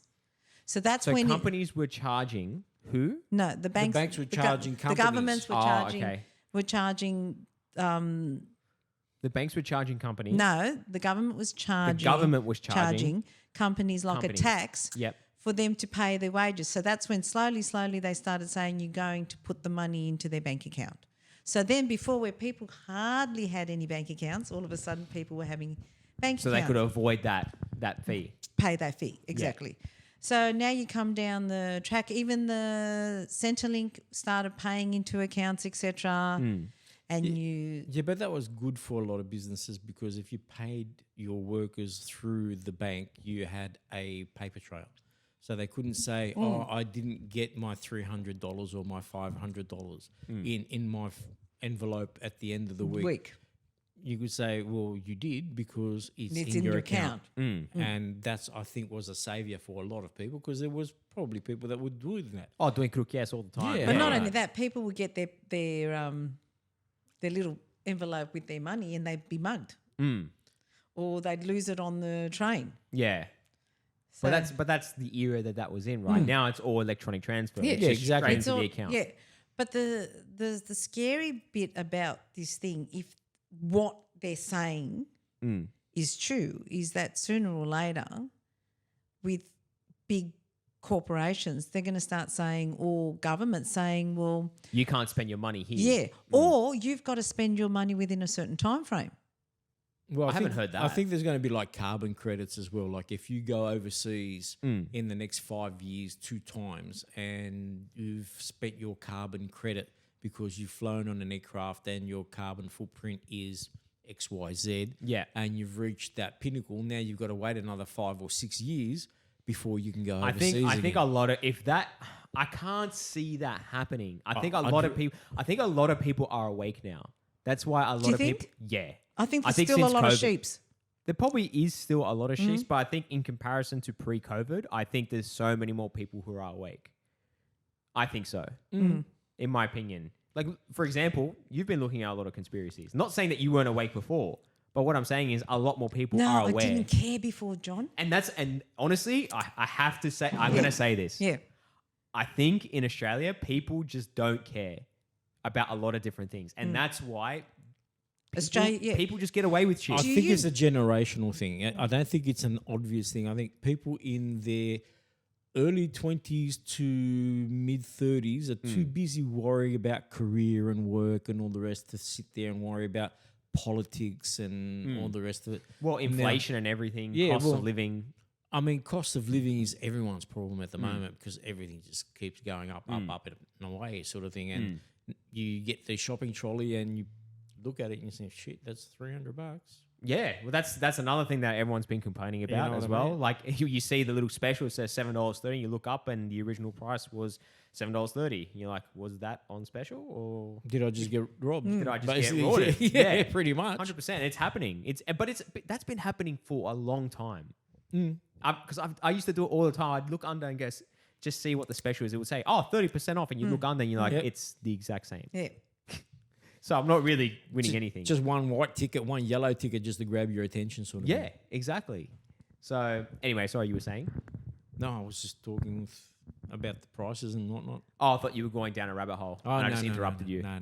So that's So when companies were charging who? No, the banks were charging The companies. governments were charging. okay. Were charging. The banks were charging companies. No, the government was charging. The government was charging companies like companies. a tax Yep. for them to pay their wages. So that's when slowly they started saying you're going to put the money into their bank account. So then before, where people hardly had any bank accounts, all of a sudden people were having bank So accounts. they could avoid that fee. Pay that fee, exactly. So now you come down the track, even the Centrelink started paying into accounts, etc. And Yeah, but that was good for a lot of businesses because if you paid your workers through the bank, you had a paper trail. So they couldn't say, I didn't get my $300 or my $500 in my envelope at the end of the week. You could say, well, you did because it's in your account. And that's, I think, was a saviour for a lot of people because there was probably people that would do that. Oh, doing crook, yes, all the time. Yeah. But not only that, people would get their little envelope with their money and they'd be mugged. Or they'd lose it on the train. Yeah. So But that's the era that was in, right? Now it's all electronic transfer. Yeah, It's just exactly. straight it's into all, the account. Yeah. But the scary bit about this thing, if what they're saying is true, is that sooner or later with big corporations, they're going to start saying, or governments saying, well, You can't spend your money here. yeah, or you've got to spend your money within a certain time frame. Well, I haven't heard that. I think there's going to be like carbon credits as well. Like if you go overseas in the next 5 years 2 times and you've spent your carbon credit because you've flown on an aircraft and your carbon footprint is XYZ, Yeah. and you've reached that pinnacle, now you've got to wait another 5 or 6 years before you can go I overseas think again. a lot of I can't see that happening. I think a lot of people are awake now. That's why a lot you of think? people. Yeah. I think there's still a since lot of COVID sheeps. There probably is still a lot of sheep, but I think in comparison to pre-COVID, I think there's so many more people who are awake. I think so, in my opinion. Like, for example, you've been looking at a lot of conspiracies. Not saying that you weren't awake before, but what I'm saying is a lot more people are aware. I didn't care before, John. And honestly, I have to say, I'm going to say this. Yeah. I think in Australia, people just don't care about a lot of different things. And that's why people just get away with shit. I think it's a generational thing. I don't think it's an obvious thing. I think people in their early 20s to mid 30s are too busy worrying about career and work and all the rest to sit there and worry about politics and all the rest of it. Well, inflation and everything, cost of living. I mean, cost of living is everyone's problem at the moment because everything just keeps going up and away sort of thing. And you get the shopping trolley and you look at it and you say, shit, that's $300. Yeah, well, that's another thing that everyone's been complaining about as well. Like you see the little special, it says $7.30, you look up and the original price was $7.30. You're like, was that on special or did I just get robbed? Did I just get robbed? Yeah, pretty much. 100%. It's happening. But that's been happening for a long time. Because I used to do it all the time. I'd look under and just see what the special is. It would say, 30% off, and you look under and you're like, it's the exact same. Yeah. So I'm not really winning anything. Just one white ticket, one yellow ticket just to grab your attention sort of thing. Yeah, exactly. So anyway, sorry, you were saying? No, I was just talking about the prices and whatnot. Oh, I thought you were going down a rabbit hole. And I just interrupted you. No.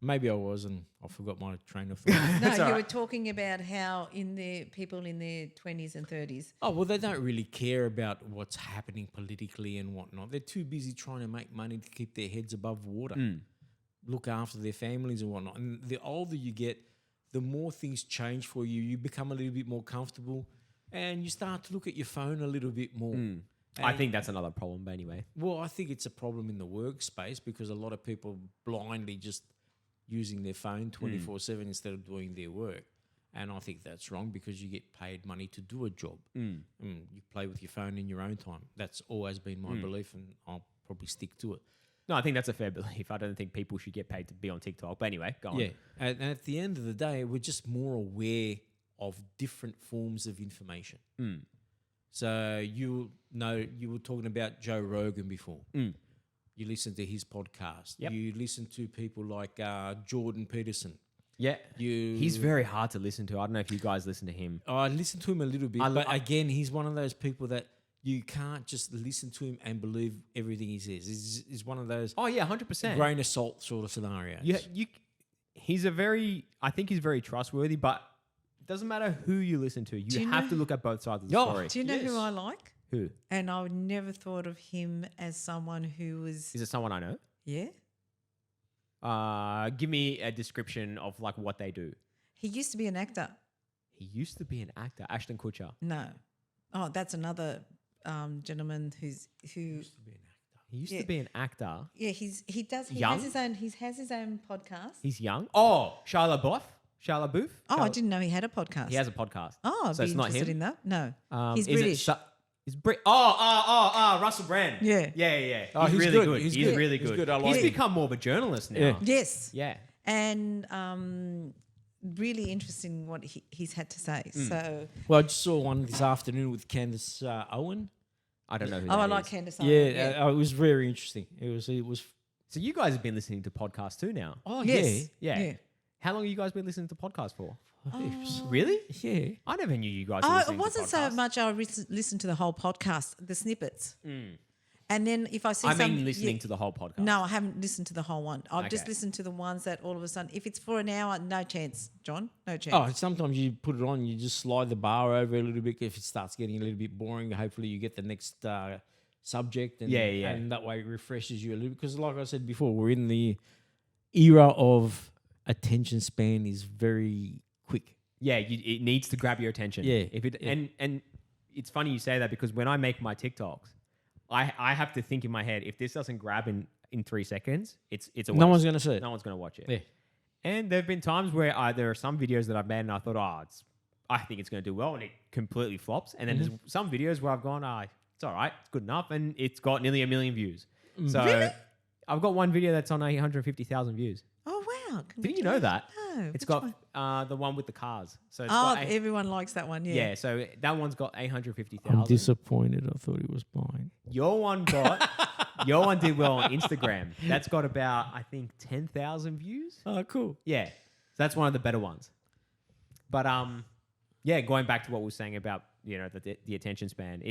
Maybe I was, and I forgot my train of thought. No, you were talking about how people in their 20s and 30s. Oh, well, they don't really care about what's happening politically and whatnot. They're too busy trying to make money to keep their heads above water, look after their families and whatnot. And the older you get, the more things change for you. You become a little bit more comfortable and you start to look at your phone a little bit more. I think that's another problem, but anyway. Well, I think it's a problem in the workspace because a lot of people blindly just using their phone 24/7 instead of doing their work. And I think that's wrong because you get paid money to do a job. You play with your phone in your own time. That's always been my belief and I'll probably stick to it. No, I think that's a fair belief. I don't think people should get paid to be on TikTok. But anyway, go on. Yeah, and at the end of the day, we're just more aware of different forms of information. So you were talking about Joe Rogan before. You listen to his podcast. Yep. You listen to people like Jordan Peterson. Yeah. He's very hard to listen to. I don't know if you guys listen to him. I listen to him a little bit, but again, he's one of those people that you can't just listen to him and believe everything he says. He's one of those 100%. grain of salt sort of scenarios. Yeah, I think he's very trustworthy, but it doesn't matter who you listen to. You have to look at both sides of the story. Do you know who I like? Who? And I never thought of him as someone who was... Is it someone I know? Yeah. Give me a description of like what they do. He used to be an actor. He used to be an actor. Ashton Kutcher. No. Oh, that's another gentleman who used to be an actor. He used to be an actor. Yeah, he has his own podcast. He's young. Oh, Shia LaBeouf. Oh, I didn't know he had a podcast. He has a podcast. Oh, I'd so be it's not interested him? in that. No, he's British. Russell Brand. Yeah. Oh, he's really good. He's really good. He's good. I like He's him. become more of a journalist now. Yeah. Yes. Yeah. And really interesting what he's had to say. So, well, I just saw one this afternoon with Candace Owen. I don't know who I that like is. Candace Owen. Yeah, it was very interesting. It was. So you guys have been listening to podcasts too now? Oh Yes. Yeah. How long have you guys been listening to podcasts for? yeah. Really? Yeah. I never knew you guys were listening It wasn't to podcasts. so much I listened to the whole podcast, the snippets. And then if I see listening to the whole podcast. No, I haven't listened to the whole one. I've just Okay. listened to the ones that all of a sudden, if it's for an hour, no chance, John, no chance. Oh, sometimes you put it on, you just slide the bar over a little bit. If it starts getting a little bit boring, hopefully you get the next subject. And, and that way it refreshes you a little bit. Because like I said before, we're in the era of attention span is very quick. Yeah, it needs to grab your attention. Yeah. And it's funny you say that because when I make my TikToks, I have to think in my head, if this doesn't grab in 3 seconds, it's a waste. No one's going to see it. No one's going to watch it. Yeah. And there have been times where there are some videos that I've made and I thought, I think it's going to do well, and it completely flops. And then there's some videos where I've gone, it's all right, it's good enough, and it's got nearly 1 million views. So Really? I've got one video that's on 850,000 views. Oh, wow. Didn't you know that? No. It's which got one? the one with the cars. So it's Oh, got everyone likes that one, yeah. yeah, so that one's got 850,000. I'm disappointed. I thought he was mine. Your one did well on Instagram. That's got about, I think, 10,000 views. Oh, cool. Yeah. So that's one of the better ones. But going back to what we were saying about, the attention span.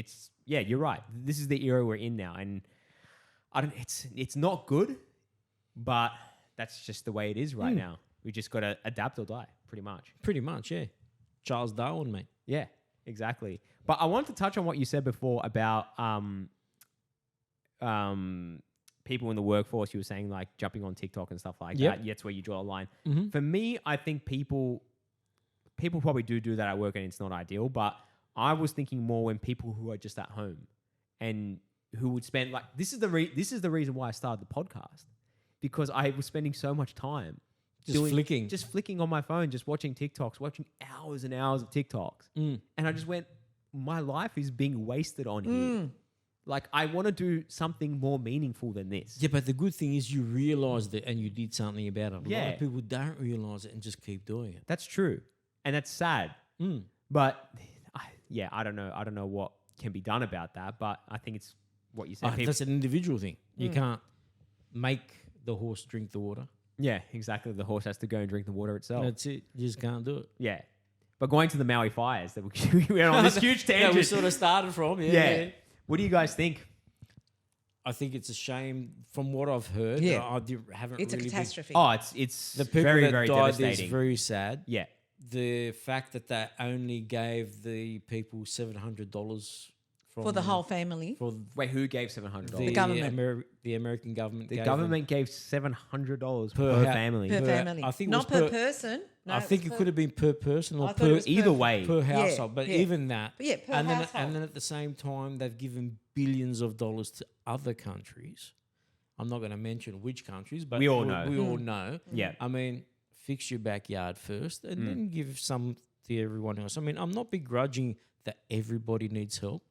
You're right. This is the era we're in now, and it's not good, but that's just the way it is right now. We just got to adapt or die, pretty much. Pretty much, yeah. Charles Darwin, mate. Yeah. exactly. But I want to touch on what you said before about people in the workforce. You were saying like jumping on TikTok and stuff like that. That's where you draw a line. Mm-hmm. For me, I think people probably do that at work, and it's not ideal. But I was thinking more when people who are just at home and who would spend like this is the reason why I started the podcast, because I was spending so much time just flicking on my phone, just watching TikToks, watching hours and hours of TikToks, and I just went, my life is being wasted on here. Like, I want to do something more meaningful than this. Yeah, but the good thing is you realised it and you did something about it. A lot of people don't realise it and just keep doing it. That's true, and that's sad. But I don't know. I don't know what can be done about that. But I think it's what you said. That's an individual thing. You can't make the horse drink the water. Yeah, exactly. The horse has to go and drink the water itself. That's it. You just can't do it. Yeah. But going to the Maui fires, that we went on this huge tangent. That we sort of started from. Yeah. What do you guys think? I think it's a shame from what I've heard. Yeah. Haven't It's really a catastrophe. It's the people very, that very died devastating. is very sad. Yeah. The fact that they only gave the people $700 for the whole family. Wait, who gave $700? The government. The American government. The government gave $700 per family. Per family. I think not per person. No, I think it could have been per person or either way. Per household. But even that. But yeah, per and household. And then at the same time, they've given billions of dollars to other countries. I'm not going to mention which countries, but we all know. We all know. Yeah. I mean, fix your backyard first and then give some to everyone else. I mean, I'm not begrudging that everybody needs help.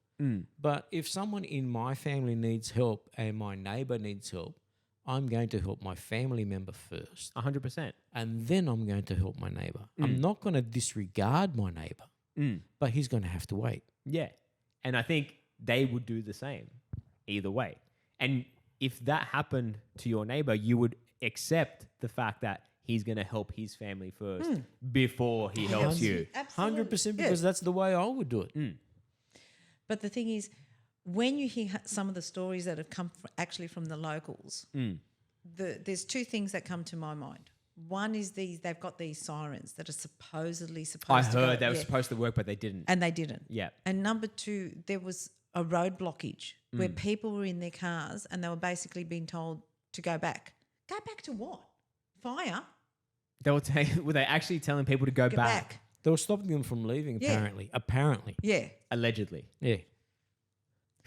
But if someone in my family needs help and my neighbor needs help, I'm going to help my family member first. 100%. And then I'm going to help my neighbor. I'm not going to disregard my neighbor, but he's going to have to wait. Yeah. And I think they would do the same either way. And if that happened to your neighbor, you would accept the fact that he's going to help his family first before he helps you. Absolutely. 100% because that's the way I would do it. But the thing is, when you hear some of the stories that have come actually from the locals, there's two things that come to my mind. One is they've got these sirens that are supposedly supposed to I heard they were supposed to work, but they didn't. And they didn't. Yeah. And number two, there was a road blockage where people were in their cars and they were basically being told to go back. Go back to what? Fire? Were they actually telling people to go back? They were stopping them from leaving, apparently. Yeah. Allegedly. Yeah.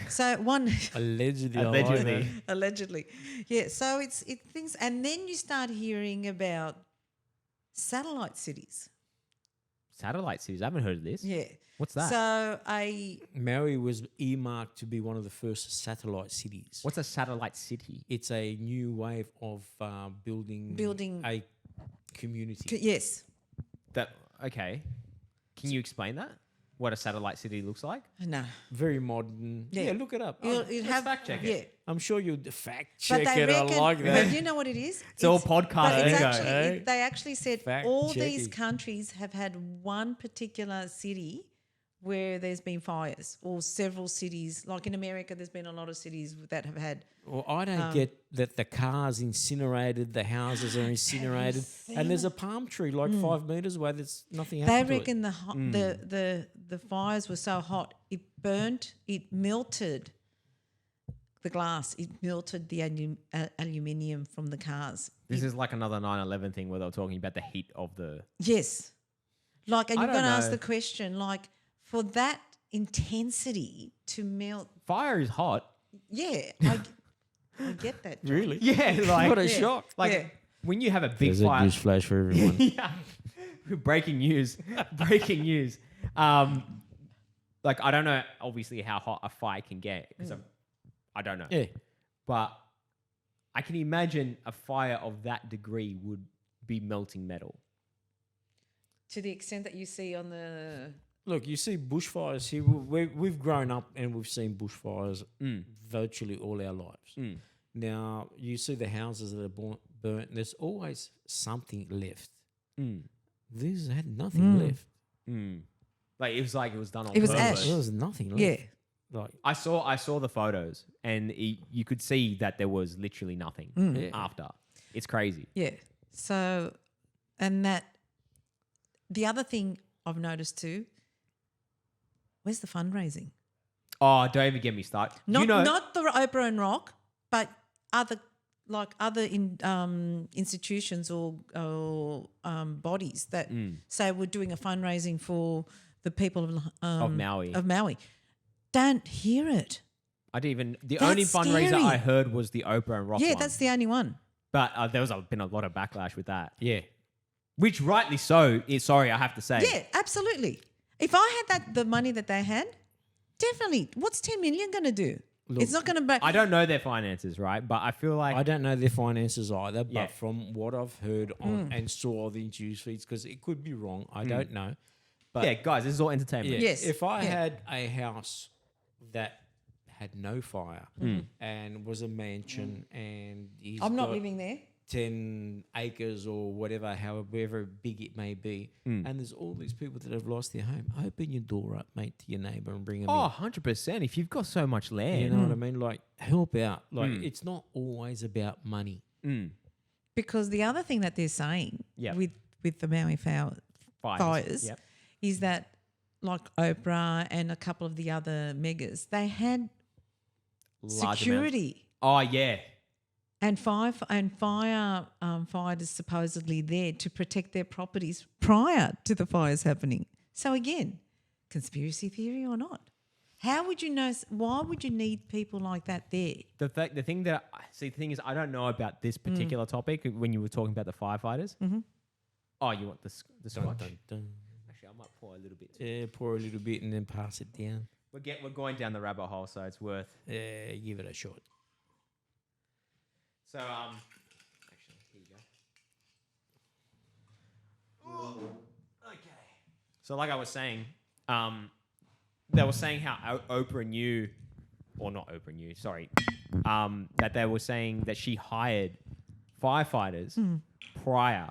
So one Allegedly. Allegedly. Yeah. So it's things, and then you start hearing about satellite cities. Satellite cities? I haven't heard of this. Yeah. What's that? So Maui was earmarked to be one of the first satellite cities. What's a satellite city? It's a new wave of building a community. Yes. Okay. Can you explain that? What a satellite city looks like? No. Very modern. Yeah, look it up. You'd have fact check it. Yeah. I'm sure you'd fact But check they it. reckon, I like that. but you know what it is? It's all podcast But it's lingo. actually, they actually said Fact all checking. these countries have had one particular city where there's been fires, or several cities. Like in America, there's been a lot of cities that have had. Well, I don't get that the car's incinerated, the houses are incinerated, and there's a palm tree like 5 meters away. There's nothing happened They to it. reckon the fires were so hot, it melted the glass, it melted the aluminium from the cars. This is like another 9/11 thing where they were talking about the heat of the... Yes. Like, and I you're going to don't ask know. the question, like, for that intensity to melt, Fire is hot. yeah, I get that. John. Really? Yeah, like... What a shock. Like, Yeah. when you have a big There's a fire... news flash for everyone. Yeah. Breaking news. Breaking news. Like, I don't know, obviously, how hot a fire can get. Because I don't know. Yeah. But I can imagine a fire of that degree would be melting metal. To the extent that you see on the... Look, you see bushfires here. We've grown up and we've seen bushfires virtually all our lives. Now, you see the houses that are burnt, there's always something left. This had nothing left. Like, it was done on It was purpose. ash. There was nothing left. Yeah. Like, I saw the photos, and you could see that there was literally nothing after. It's crazy. Yeah. So, and that, the other thing I've noticed too, where's the fundraising? Oh, don't even get me started. Not the Oprah and Rock, but other institutions or bodies that say we're doing a fundraising for the people of Maui. Don't hear it. I didn't even. The That's only fundraiser scary. I heard was the Oprah and Rock one. Yeah, that's the only one. But there's been a lot of backlash with that. Yeah. Which rightly so. Sorry, I have to say. Yeah, absolutely. If I had the money that they had, definitely. What's 10 million going to do? Look, it's not going to be. I don't know their finances, right? But I feel like I don't know their finances either, Yeah. but from what I've heard on and saw the news feeds, because it could be wrong, I don't know. But yeah, guys, this is all entertainment. Yes. if I Yeah. had a house that had no fire and was a mansion and he's I'm not got living there. 10 acres or whatever, however big it may be, and there's all these people that have lost their home, open your door up, mate, to your neighbour and bring them Oh, in. 100%. If you've got so much land. You know what I mean? Like, help out. Like, it's not always about money. Because the other thing that they're saying Yep. with the Maui fires Yep. is that, like Oprah and a couple of the other megas, they had Large security amounts. Oh, yeah. and firefighters supposedly there to protect their properties prior to the fires happening. So again, conspiracy theory or not? How would you know? Why would you need people like that there? The thing is, I don't know about this particular topic when you were talking about the firefighters. Mm-hmm. Oh, you want the scotch? Actually, I might pour a little bit. Yeah, pour a little bit and then pass it down. We're going down the rabbit hole, so it's worth. Yeah, give it a shot. So actually, here you go. Okay. So like I was saying, they were saying how Oprah knew, or not Oprah knew, sorry, that they were saying that she hired firefighters prior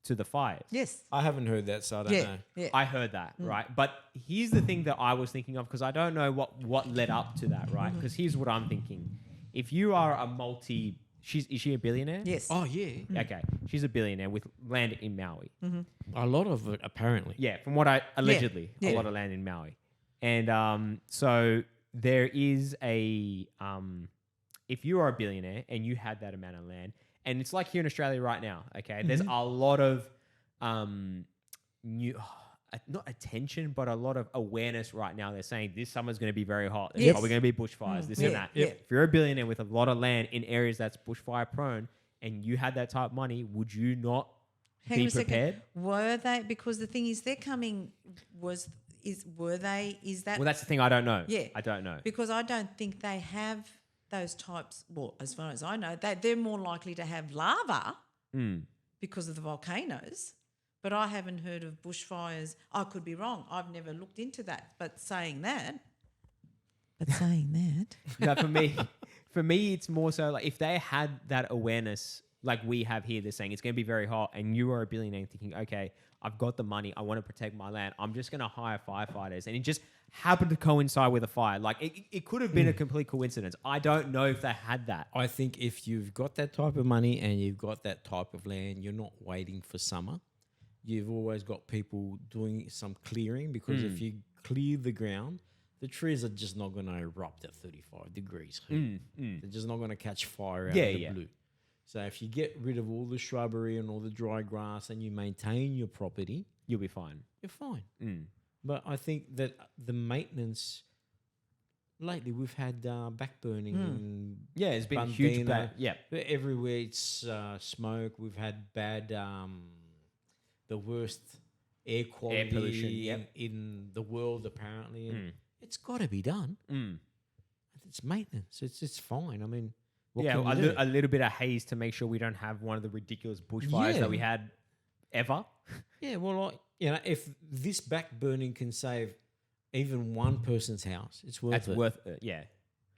to the fires. Yes. I haven't heard that, so I don't know. Yeah. I heard that, right? But here's the thing that I was thinking of, because I don't know what led up to that, right? Because here's what I'm thinking. If you are a is she a billionaire? Yes. Oh, yeah. Okay. She's a billionaire with land in Maui. A lot of it, apparently. Yeah, from what a Yeah. lot of land in Maui. And so there is if you are a billionaire and you had that amount of land, and it's like here in Australia right now, okay, there's a lot of not attention, but a lot of awareness right now. They're saying this summer's going to be very hot. There's probably going to be bushfires, this and that. Yeah. If you're a billionaire with a lot of land in areas that's bushfire prone and you had that type of money, would you not Hang on be a second. prepared? Were they? Because the thing is, they're coming. Were they? Is that? Well, that's the thing. I don't know. Yeah. I don't know. Because I don't think they have those types. Well, as far as I know, they're more likely to have lava because of the volcanoes. But I haven't heard of bushfires. I could be wrong. I've never looked into that. But saying that. No, for me, it's more so like if they had that awareness like we have here, they're saying it's going to be very hot, and you are a billionaire thinking, okay, I've got the money, I want to protect my land, I'm just going to hire firefighters, and it just happened to coincide with a fire. Like it could have been a complete coincidence. I don't know if they had that. I think if you've got that type of money and you've got that type of land, you're not waiting for summer. You've always got people doing some clearing, because if you clear the ground, the trees are just not going to erupt at 35 degrees. They're just not going to catch fire out of the blue. So if you get rid of all the shrubbery and all the dry grass and you maintain your property, You'll be fine. you're fine. But I think that the maintenance, lately we've had backburning and Yeah, it's been huge. Bandana. Everywhere it's smoke. We've had bad, the worst air quality pollution, in the world apparently. And it's got to be done. It's maintenance. It's fine. I mean, what can you do? A little bit of haze to make sure we don't have one of the ridiculous bushfires that we had ever. Yeah, well, like, if this backburning can save even one person's house, it's worth it. That's worth it. Yeah.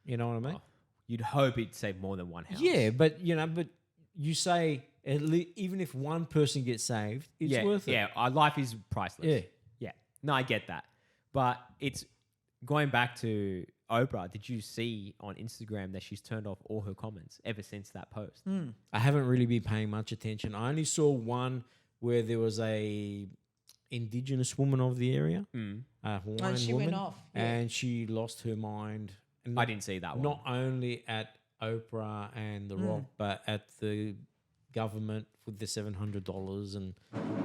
You know what I mean? Oh, you'd hope it'd save more than one house. Yeah, but you say even if one person gets saved, it's worth it. Yeah, our life is priceless. Yeah. Yeah. No, I get that. But it's going back to Oprah. Did you see on Instagram that she's turned off all her comments ever since that post? I haven't really been paying much attention. I only saw one where there was a indigenous woman of the area, Hawaiian she woman, went off, and she lost her mind. And I didn't see that one. Not only at Oprah and The Rock, but at the government with the $700, and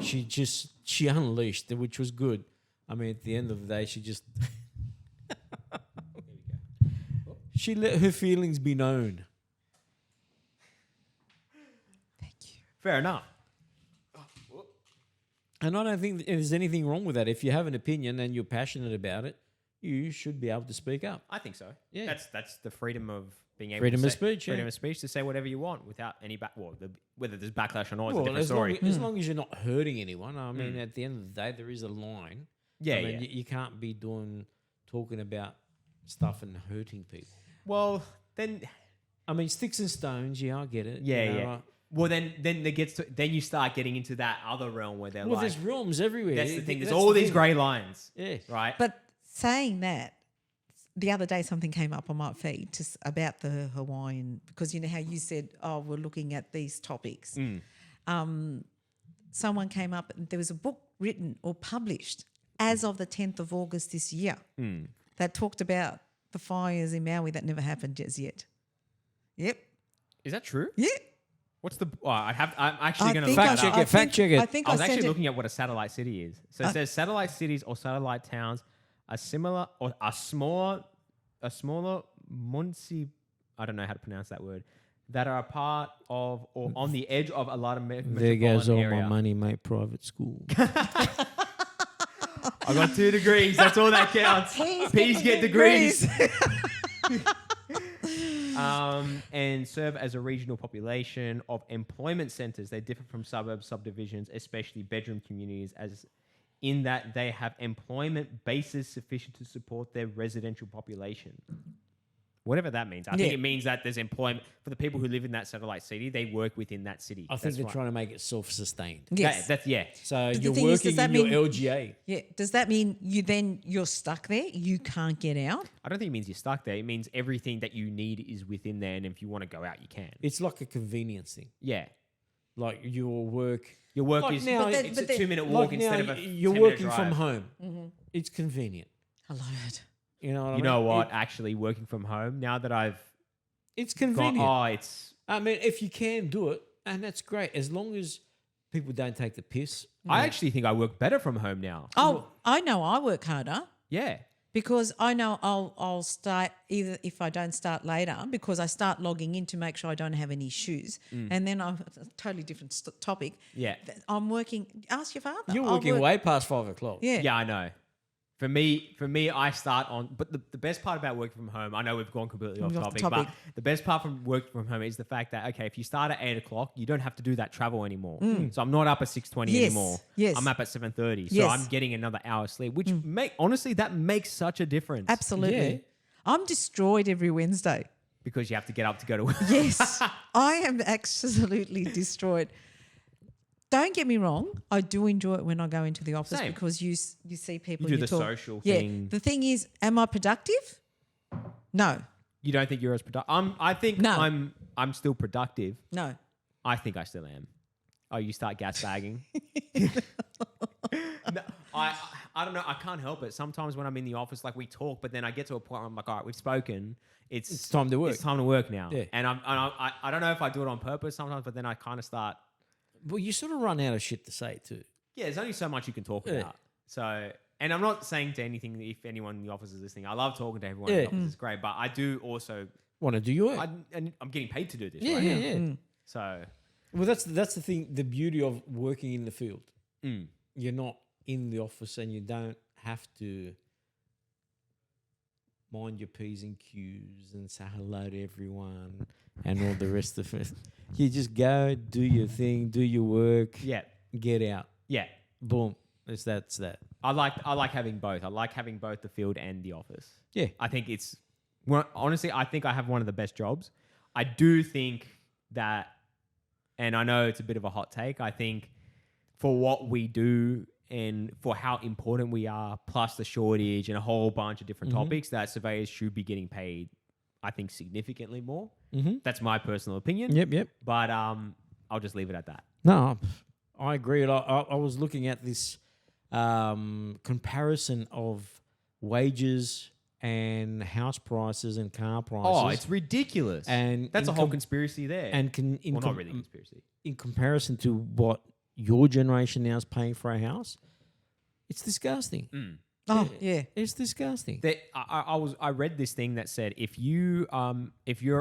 she unleashed, which was good. I mean, at the end of the day, she just she let her feelings be known. Thank you. Fair enough. And I don't think there's anything wrong with that. If you have an opinion and you're passionate about it, you should be able to speak up. I think so. Yeah. That's the freedom of being able Freedom to of say, speech, freedom yeah. of speech to say whatever you want without any whether there's backlash or not is a Well, different story. as long as you're not hurting anyone. I mean, at the end of the day, there is a line. Yeah, I mean, yeah. You can't be talking about stuff and hurting people. Well, then I mean, sticks and stones. Yeah, I get it. yeah, you know, yeah. Well, then you start getting into that other realm where they're Well, like, there's realms everywhere. that's the thing. There's That's all the these thing. grey lines. Yeah. Right. But saying that, the other day something came up on my feed about the Hawaiian, because you know how you said, oh, we're looking at these topics. Someone came up and there was a book written or published as of the 10th of August this year that talked about the fires in Maui that never happened as yet. Yep. Is that true? Yeah. What's the? Oh, I'm actually going to think look Fact that check up. it. Fact check it. I think I was sent actually it. looking at what a satellite city is. So it says satellite cities or satellite towns are similar or a smaller munci. I don't know how to pronounce that word. That are a part of or on the edge of a lot of There goes all area. my money, mate. Private school. I got 2 degrees. That's all that counts. P's get degrees. And serve as a regional population of employment centers. They differ from suburb subdivisions, especially bedroom communities, as in that they have employment bases sufficient to support their residential population. Whatever that means. I think it means that there's employment for the people who live in that satellite city. They work within that city. I think they're trying to make it self-sustained. Yes. That's So the you're thing is, working does that in your mean- LGA. Yeah. Does that mean you're stuck there? You can't get out? I don't think it means you're stuck there. It means everything that you need is within there, and if you want to go out, you can. It's like a convenience thing. Yeah. Like your work. Your work Like is now- it's but a 2-minute walk Like instead now, of a you're 10-minute working drive. from home. It's convenient. I love it. You know what I mean? You know what? Actually, working from home, now that I've It's gone, convenient. it's... I mean, if you can do it, and that's great, as long as people don't take the piss. I actually think I work better from home now. Oh, I know I work harder Yeah. because I know I'll start either if I don't start later because I start logging in to make sure I don't have any issues. And then I'm a totally different topic. Yeah. I'm working. Ask your father. You're I'll working work- way past 5 o'clock. Yeah. Yeah, I know. For me, I start on... But the best part about working from home, I know we've gone completely off Off the topic, topic. but the best part from working from home is the fact that, okay, if you start at 8 o'clock, you don't have to do that travel anymore. So I'm not up at 6:20 Yes, anymore. yes. I'm up at 7:30. So Yes. I'm getting another hour sleep, which honestly, that makes such a difference. Absolutely. Yeah. I'm destroyed every Wednesday. Because you have to get up to go to work. Yes, I am absolutely destroyed. Don't get me wrong. I do enjoy it when I go into the office Same. because you see people. You do the talk. social Yeah. thing. The thing is, am I productive? No. You don't think you're as productive? I think No. I'm still productive. No. I think I still am. Oh, you start gas bagging. No, I don't know. I can't help it. Sometimes when I'm in the office, like we talk, but then I get to a point where I'm like, all right, we've spoken. It's time to work. It's time to work now. Yeah. And I don't know if I do it on purpose sometimes, but then I kind of start. Well, you sort of run out of shit to say too. Yeah, there's only so much you can talk Yeah. about. So, and I'm not saying to anything if anyone in the office is listening. I love talking to everyone in the Yeah. office. It's great, but I do also. Want to do your work. And I'm getting paid to do this. Yeah, right? yeah, yeah. So. Well, that's the thing. The beauty of working in the field. Mm. You're not in the office, and you don't have to mind your P's and Q's and say hello to everyone and all the rest of it. You just go, do your thing, do your work, Yeah. get out. Yeah. Boom. That's that. I like having both. I like having both the field and the office. Yeah. I think it's honestly, I think I have one of the best jobs. I do think that, and I know it's a bit of a hot take, I think for what we do and for how important we are, plus the shortage and a whole bunch of different topics, that surveyors should be getting paid, I think, significantly more. Mm-hmm. That's my personal opinion. Yep. But I'll just leave it at that. No, I agree. I was looking at this comparison of wages and house prices and car prices. Oh, it's ridiculous. And that's a whole conspiracy there. And not really a conspiracy. In comparison to what your generation now is paying for a house, it's disgusting. Oh, yeah. It's disgusting. I read this thing that said if you're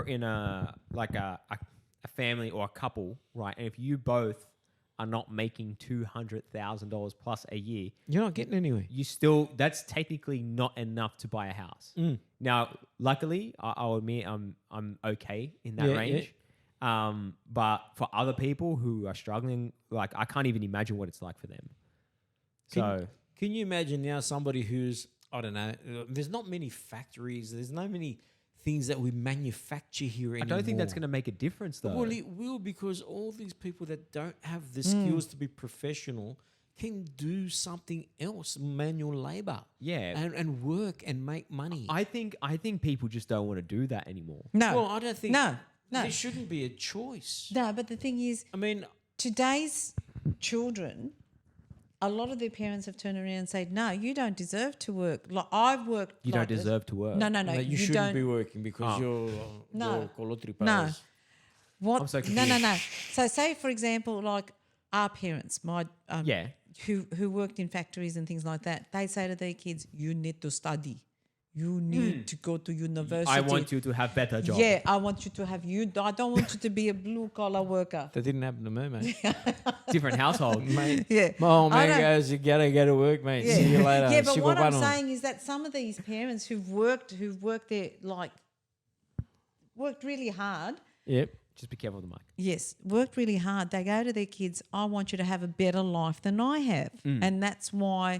in a family or a couple, right, and if you both are not making $200,000 plus a year, you're not getting anywhere. That's technically not enough to buy a house. Now, luckily, I'll admit I'm okay in that range. Yeah. But for other people who are struggling, like I can't even imagine what it's like for them. Can you imagine now somebody who's, I don't know, there's not many factories, there's not many things that we manufacture here anymore. I don't think that's going to make a difference, though. Well, it will, because all these people that don't have the skills to be professional can do something else, manual labor. Yeah. And work and make money. I think people just don't want to do that anymore. No. Well, I don't think... No. There shouldn't be a choice. No, but the thing is... I mean... Today's children... A lot of their parents have turned around and said, "No, you don't deserve to work. Like I've worked. You don't deserve to work. No. You shouldn't be working because you're colotripas. No. What? I'm so confused. No. So, say for example, like our parents, who worked in factories and things like that, they say to their kids, "You need to study. You need to go to university. I want you to have better job. Yeah, I want you to have I don't want you to be a blue collar worker." That didn't happen to me, mate. Different household, mate. Yeah. My old man goes, "You gotta go to work, mate. Yeah. See you later." Yeah, but what I'm saying is that some of these parents who've worked there, like worked really hard. Yep. Just be careful with the mic. Yes, worked really hard. They go to their kids, "I want you to have a better life than I have," and that's why.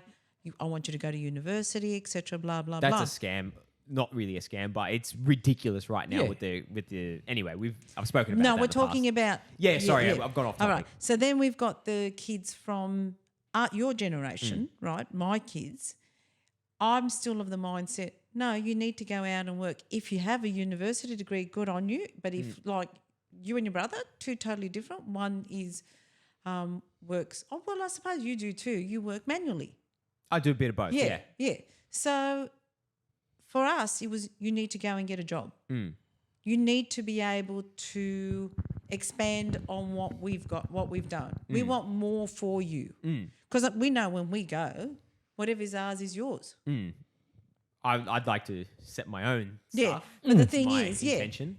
I want you to go to university, etc. Blah blah blah. That's a scam. Not really a scam, but it's ridiculous right now with the. Anyway, I've spoken about. No, that we're in the talking past. about. Yeah, sorry, I've gone off topic. All right. So then we've got the kids from your generation, right? My kids. I'm still of the mindset. No, you need to go out and work. If you have a university degree, good on you. But if like you and your brother, two totally different. One is works. Oh well, I suppose you do too. You work manually. I do a bit of both. Yeah. So for us, it was you need to go and get a job. You need to be able to expand on what we've got, what we've done. We want more for you because we know when we go, whatever is ours is yours. I'd like to set my own stuff. Yeah, but the thing my is, intention.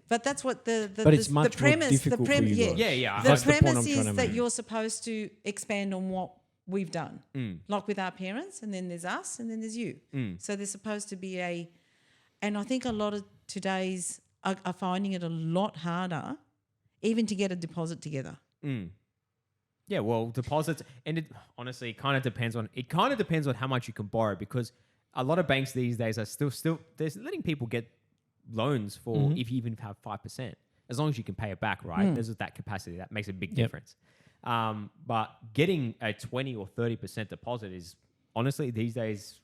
But that's what But it's much more premise. difficult for you guys. Yeah. The premise is that you're supposed to expand on what we've done, like with our parents, and then there's us, and then there's you. So there's supposed to be and I think a lot of today's are finding it a lot harder, even to get a deposit together. Yeah, well, deposits, and it honestly kind of depends on how much you can borrow, because a lot of banks these days are still they're letting people get loans for if you even have 5%, as long as you can pay it back, right? There's that capacity that makes a big difference. But getting a 20 or 30% deposit is honestly these days,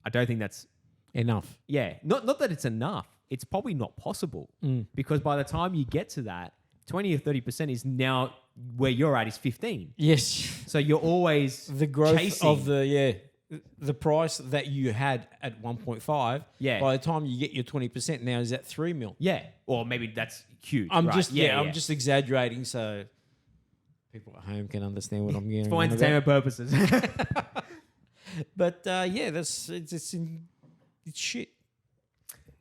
I don't think that's enough. Yeah, not that it's enough. It's probably not possible because by the time you get to that, 20 or 30% is now where you're at is 15. Yes. So you're always the growth chasing. of the price that you had at 1.5. Yeah. By the time you get your 20% now is at 3 mil. Yeah. Or maybe that's huge. I'm right? I'm just exaggerating so people at home can understand what I'm getting. For entertainment purposes. But it's shit.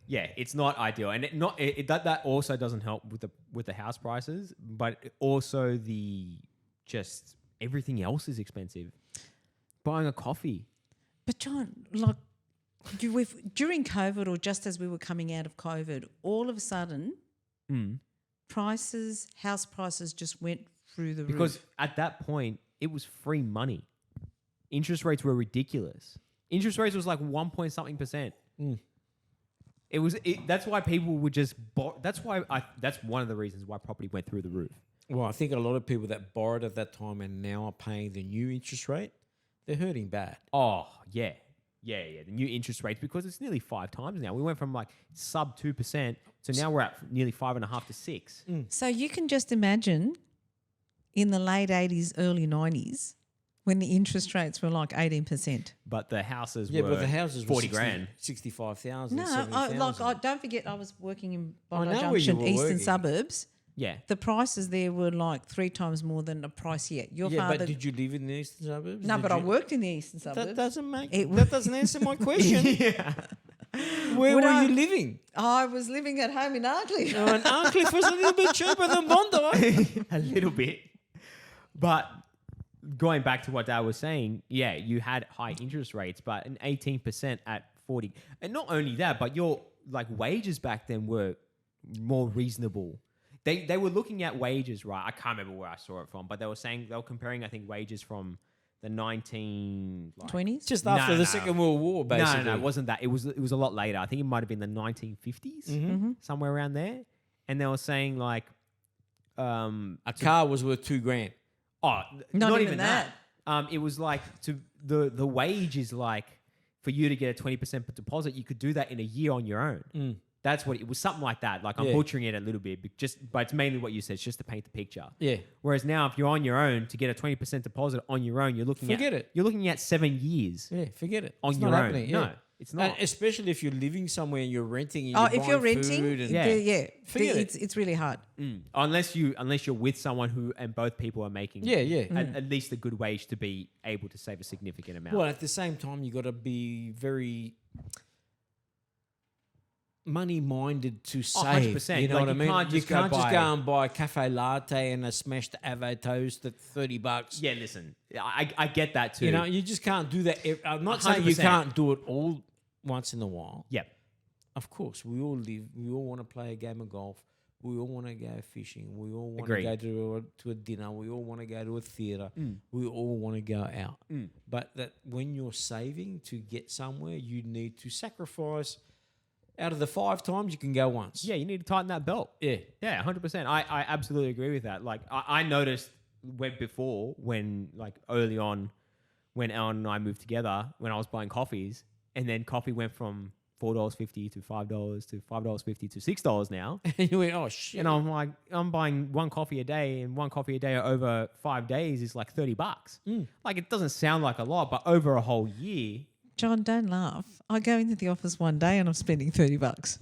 Yeah, it's not ideal, and that also doesn't help with the house prices, but also just everything else is expensive. Buying a coffee. But John, during COVID, or just as we were coming out of COVID, all of a sudden, house prices just went through the roof. Because at that point, it was free money. Interest rates were ridiculous. Interest rates was like 1.something%. That's why people would just that's one of the reasons why property went through the roof. Well, I think a lot of people that borrowed at that time and now are paying the new interest rate, they're hurting bad. Oh, yeah. The new interest rates, because it's nearly 5 times now. We went from like sub 2% to now we're at nearly 5.5 to 6. So you can just imagine in the late 80s, early 90s, when the interest rates were like 18%. But the houses Yeah, were but the houses 40 were grand. 65,000. No, 70,000. don't forget I was working in I Bondi know where you Junction, were eastern working. suburbs. Yeah. The prices there were like 3 times more than the price here. Your Yeah, father. but did you live in the eastern suburbs? No, Did but I you- worked in the eastern suburbs. That doesn't answer my question. Yeah. Where Would were I- you living? I was living at home in Arkley. Oh, and Arncliffe was a little bit cheaper than Bondi. A little bit. But going back to what Dad was saying, yeah, you had high interest rates, but an 18% at 40. And not only that, but your like wages back then were more reasonable. They were looking at wages, right? I can't remember where I saw it from, but they were comparing, I think, wages from the 20s? Just after the Second World War, basically. No, it wasn't that. It was a lot later. I think it might have been the 1950s, somewhere around there. And they were saying like, A car was worth $2,000. oh, Not not even even that. It was like the wage is like for you to get a 20% deposit, you could do that in a year on your own. That's what it was, something like that. Like I'm Yeah. butchering it a little bit, but it's mainly what you said, it's just to paint the picture. Yeah. Whereas now, if you're on your own to get a 20% deposit on your own, you're looking You're looking at 7 years Yeah, forget it. on It's your not own. happening. No, Yeah. it's not. And especially if you're living somewhere and you're renting and Oh, you're if you're buying renting, food and Yeah. Forget it. it's really hard. Unless you're with someone who and both people are making Yeah. at least a good wage to be able to save a significant amount. Well, at the same time, you got to be very money-minded to save. 100%. You know Like, what I you mean? can't You just go can't just buy- go and buy a cafe latte and a smashed avo toast at $30. Yeah, listen, I get that too. You know, you just can't do that. I'm not saying you 100%. can't do it all once in a while. Yep. Of course, we all want to play a game of golf. We all want to go fishing. We all want Agreed. to go to a dinner. We all want to go to a theatre. We all want to go out. But that when you're saving to get somewhere, you need to sacrifice. Out of the 5 times, you can go once. Yeah, you need to tighten that belt. Yeah. Yeah, 100%. I absolutely agree with that. Like, I noticed when like early on, when Alan and I moved together, when I was buying coffees, and then coffee went from $4.50 to $5 to $5.50 to $6 now. And you went, oh, shit. And I'm like, I'm buying one coffee a day, and one coffee a day over 5 days is like $30. Like, it doesn't sound like a lot, but over a whole year. John, don't laugh. I go into the office one day and I'm spending $30.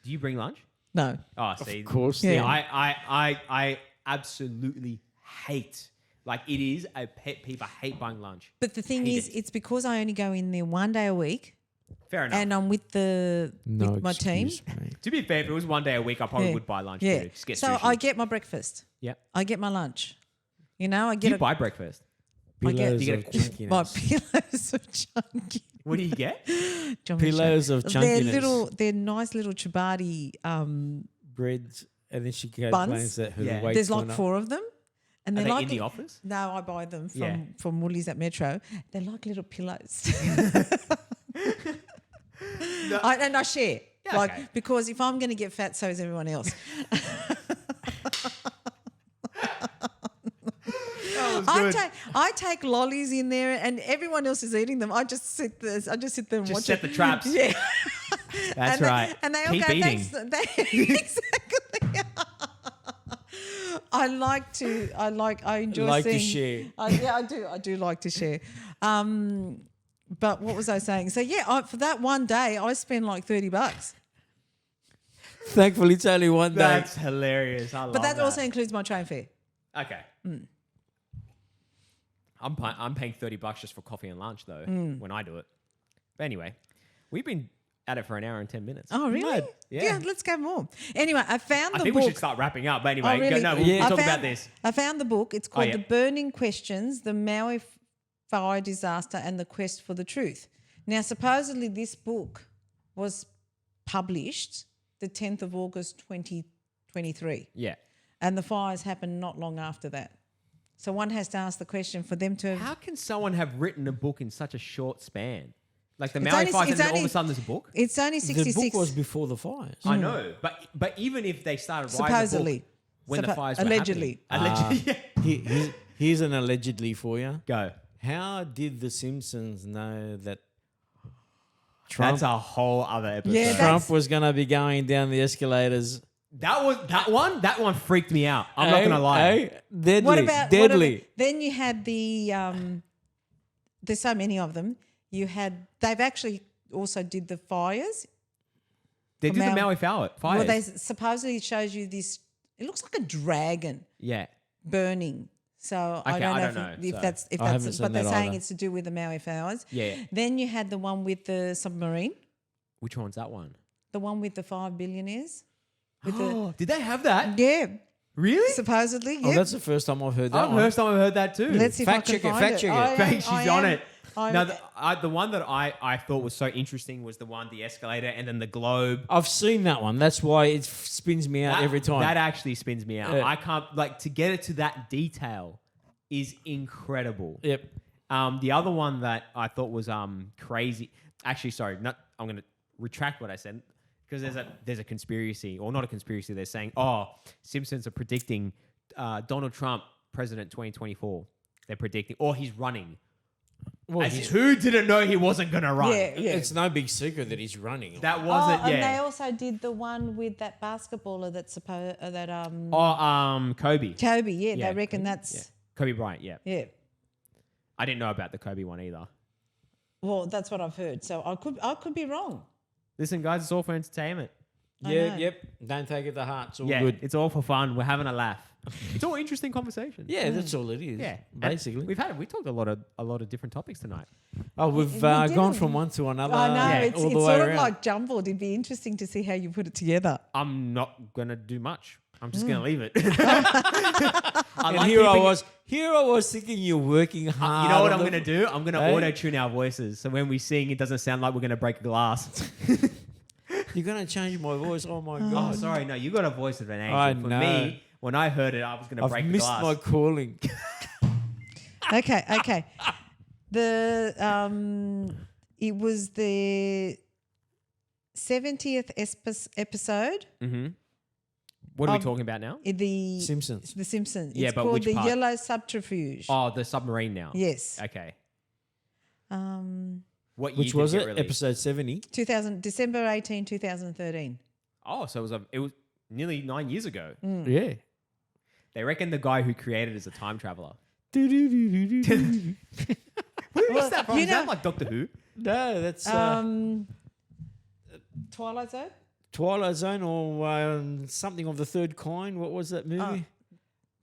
Do you bring lunch? No. Oh, see, Of course. Yeah. I absolutely hate. Like, it is a pet peeve. I hate buying lunch. But the thing Hate is, it. it's because I only go in there one day a week Fair enough. and I'm with my team. Mate. To be fair, if it was one day a week, I probably would buy lunch Yeah. too. Just get So sushi. I get my breakfast. Yep. I get my lunch. You know, I Do get you buy breakfast? I get- Pillows You of get a- my chunkiness. pillows of chunky. What do you get? John Pillows of chunkiness. They're nice little chapati. Breads. And then she Buns? complains that her Yeah. weight's There's gone like up. 4 of them. And Are they're they like in the office? No, I buy them Yeah. from Woolies at Metro. They're like little pillows. And I share. Yeah, like okay. because if I'm going to get fat, so is everyone else. I take lollies in there, and everyone else is eating them. I just sit there. And Just watch set it. the traps. Yeah, That's and right. and they all Keep go, eating. Thanks. Exactly. I enjoy Like to seeing. share. Yeah, I do. I do like to share. But what was I saying? So yeah, for that one day, I spend like $30. Thankfully, it's only one day. That's hilarious. I love But that that. also includes my train fare. Okay. I'm paying $30 just for coffee and lunch though when I do it. But anyway, we've been at it for an hour and 10 minutes. Oh, really? Mad. Yeah. Let's go more. Anyway, I found I the think book. we should start wrapping up. But anyway, Oh, really? no, we'll Yeah. talk about this. I found the book. It's called yeah. The Burning Questions, The Maui Fire Disaster and the Quest for the Truth. Now, supposedly this book was published the 10th of August 2023. Yeah. And the fires happened not long after that. So one has to ask the question for them to... How can someone have written a book in such a short span? Like the It's Maui only- fires, and it's then all of only- a sudden there's a book? It's only The 66... book was before the fires. I know. But even if they started writing supposedly. a book when the fires were allegedly. happening. Allegedly. Yeah. Here's an allegedly for you. Go. How did the Simpsons know that That's a whole other episode. Yeah, Trump was going to be going down the escalators? That one freaked me out. I'm not gonna lie. Deadly. What about deadly. then you had the there's so many of them. They've actually also did the fires. They did the Maui fires. Well, they supposedly shows you this. It looks like a dragon. Yeah. Burning. So Okay, I don't know if that's but they're saying it's to do with the Maui fires. Yeah. Then you had the one with the submarine. Which one's that one? The one with the 5 billionaires. Did they have that? Yeah. Really? Supposedly, yeah. Oh, that's the first time I've heard that. First time I've heard that too. Let's see Fact if I can check it, find fact check it. it. She's on it. Now, the one that I thought was so interesting was the one, the escalator and then the globe. I've seen that one. That's why it spins me out every time. That actually spins me out. Yeah. I can't, to get it to that detail is incredible. Yep. The other one that I thought was crazy. Actually, sorry, I'm going to retract what I said because there's a conspiracy, or not a conspiracy. They're saying, Simpsons are predicting Donald Trump president 2024. They're predicting, or he's running. Well, Who didn't know he wasn't going to run? Yeah. It's no big secret that he's running. That wasn't. And they also did the one with that basketballer that's Kobe. Kobe. Yeah, Yeah, they reckon that's Kobe Bryant. Yeah. yeah. I didn't know about the Kobe one either. Well, that's what I've heard. So I could be wrong. Listen, guys, it's all for entertainment. Yep. Don't take it to heart. It's all good. It's all for fun. We're having a laugh. It's all interesting conversation. Yeah, that's all it is. Yeah, basically. And we talked a lot of different topics tonight. Oh, we've gone from one to another. I know. Yeah, It's all the sort way of around. like jumbled. It'd be interesting to see how you put it together. I'm not gonna do much. I'm just gonna leave it. Here I was thinking you're working hard. You know what I'm gonna do? I'm gonna auto tune our voices, so when we sing, it doesn't sound like we're gonna break a glass. You're gonna change my voice. Oh my Oh, god! sorry, no, you got a voice of an angel. I For know. me, when I heard it, I was gonna break I've the missed glass. my calling. Okay. It was the 70th episode. Mm-hmm. What are we talking about now? The Simpsons. The Simpsons. Yeah, It's but called which the part? Yellow Subterfuge. Oh, the submarine now. Yes. Okay. What year Which did was get it? released? Episode 70. December 18, 2013. Oh, so it was nearly 9 years ago. Yeah. They reckon the guy who created it is a time traveler. No, What's that from? Is that like Doctor Who? that's Twilight Zone? Twilight Zone or something of the third kind. What was that movie?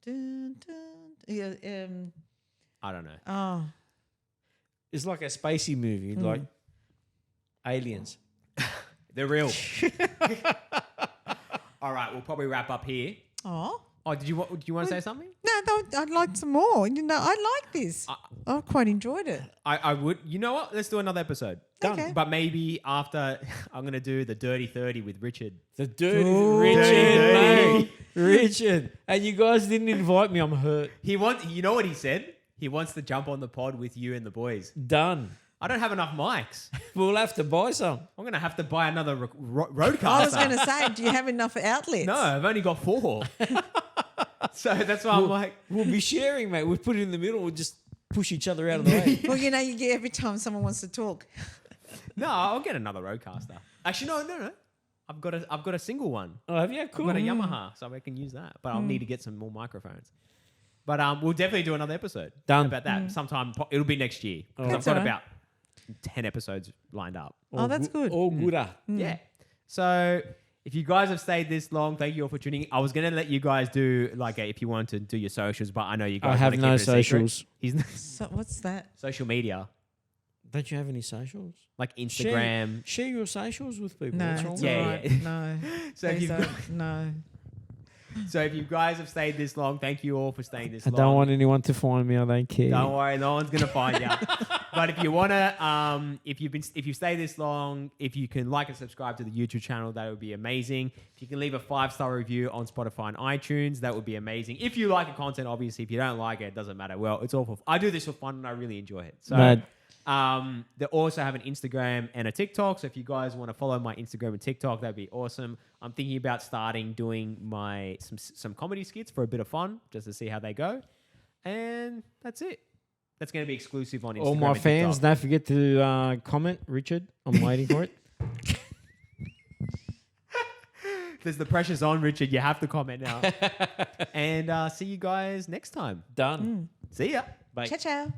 Dun, dun. Yeah, I don't know. oh. It's like a spacey movie, like aliens. They're real. All right, we'll probably wrap up here. Oh. Oh, do you want to say something? No, I'd like some more. You know, I like this. I quite enjoyed it. I would. You know what? Let's do another episode. Done. Okay. But maybe after I'm going to do the Dirty 30 with Richard. The dirty Dirty Richard, 30. mate. Richard. And you guys didn't invite me. I'm hurt. You know what he said? He wants to jump on the pod with you and the boys. Done. I don't have enough mics. We'll have to buy some. I'm going to have to buy another roadcaster. I was going to say, do you have enough outlets? No, I've only got 4. So that's why I'm like... We'll be sharing, mate. We'll put it in the middle. We'll just push each other out of the way. Well, you know, you get every time someone wants to talk. No, I'll get another roadcaster. Actually, no. I've got a single one. Oh, have you? Cool. I've got a Yamaha, so I can use that. But I'll need to get some more microphones. But we'll definitely do another episode about that. Sometime it'll be next year. Because I've got about 10 episodes lined up. That's good. All gooder. Yeah. So if you guys have stayed this long, thank you all for tuning in. I was going to let you guys do if you want to do your socials, but I know you guys I have want to no keep it a secret. socials. So what's that? Social media. Don't you have any socials? Like Instagram. Share your socials with people. No, What's wrong it's with Yeah, all right. yeah. No. So if Please you've don't. No. So if you guys have stayed this long, thank you all for staying this I long. don't want anyone to find me. I don't care. Don't worry, no one's gonna find you. But if you wanna, if you stay this long, if you can like and subscribe to the YouTube channel, that would be amazing. If you can leave a 5-star review on Spotify and iTunes, that would be amazing. If you like the content, obviously. If you don't like it, it doesn't matter. Well, it's all for. I do this for fun and I really enjoy it. So. Mad. They also have an Instagram and a TikTok. So if you guys want to follow my Instagram and TikTok, that'd be awesome. I'm thinking about starting doing some comedy skits for a bit of fun, just to see how they go. And that's it. That's going to be exclusive on Instagram. All my and fans, TikTok. don't forget to comment, Richard. I'm waiting for it. The pressure's on, Richard. You have to comment now. And see you guys next time. Done. See ya. Bye. Ciao, ciao.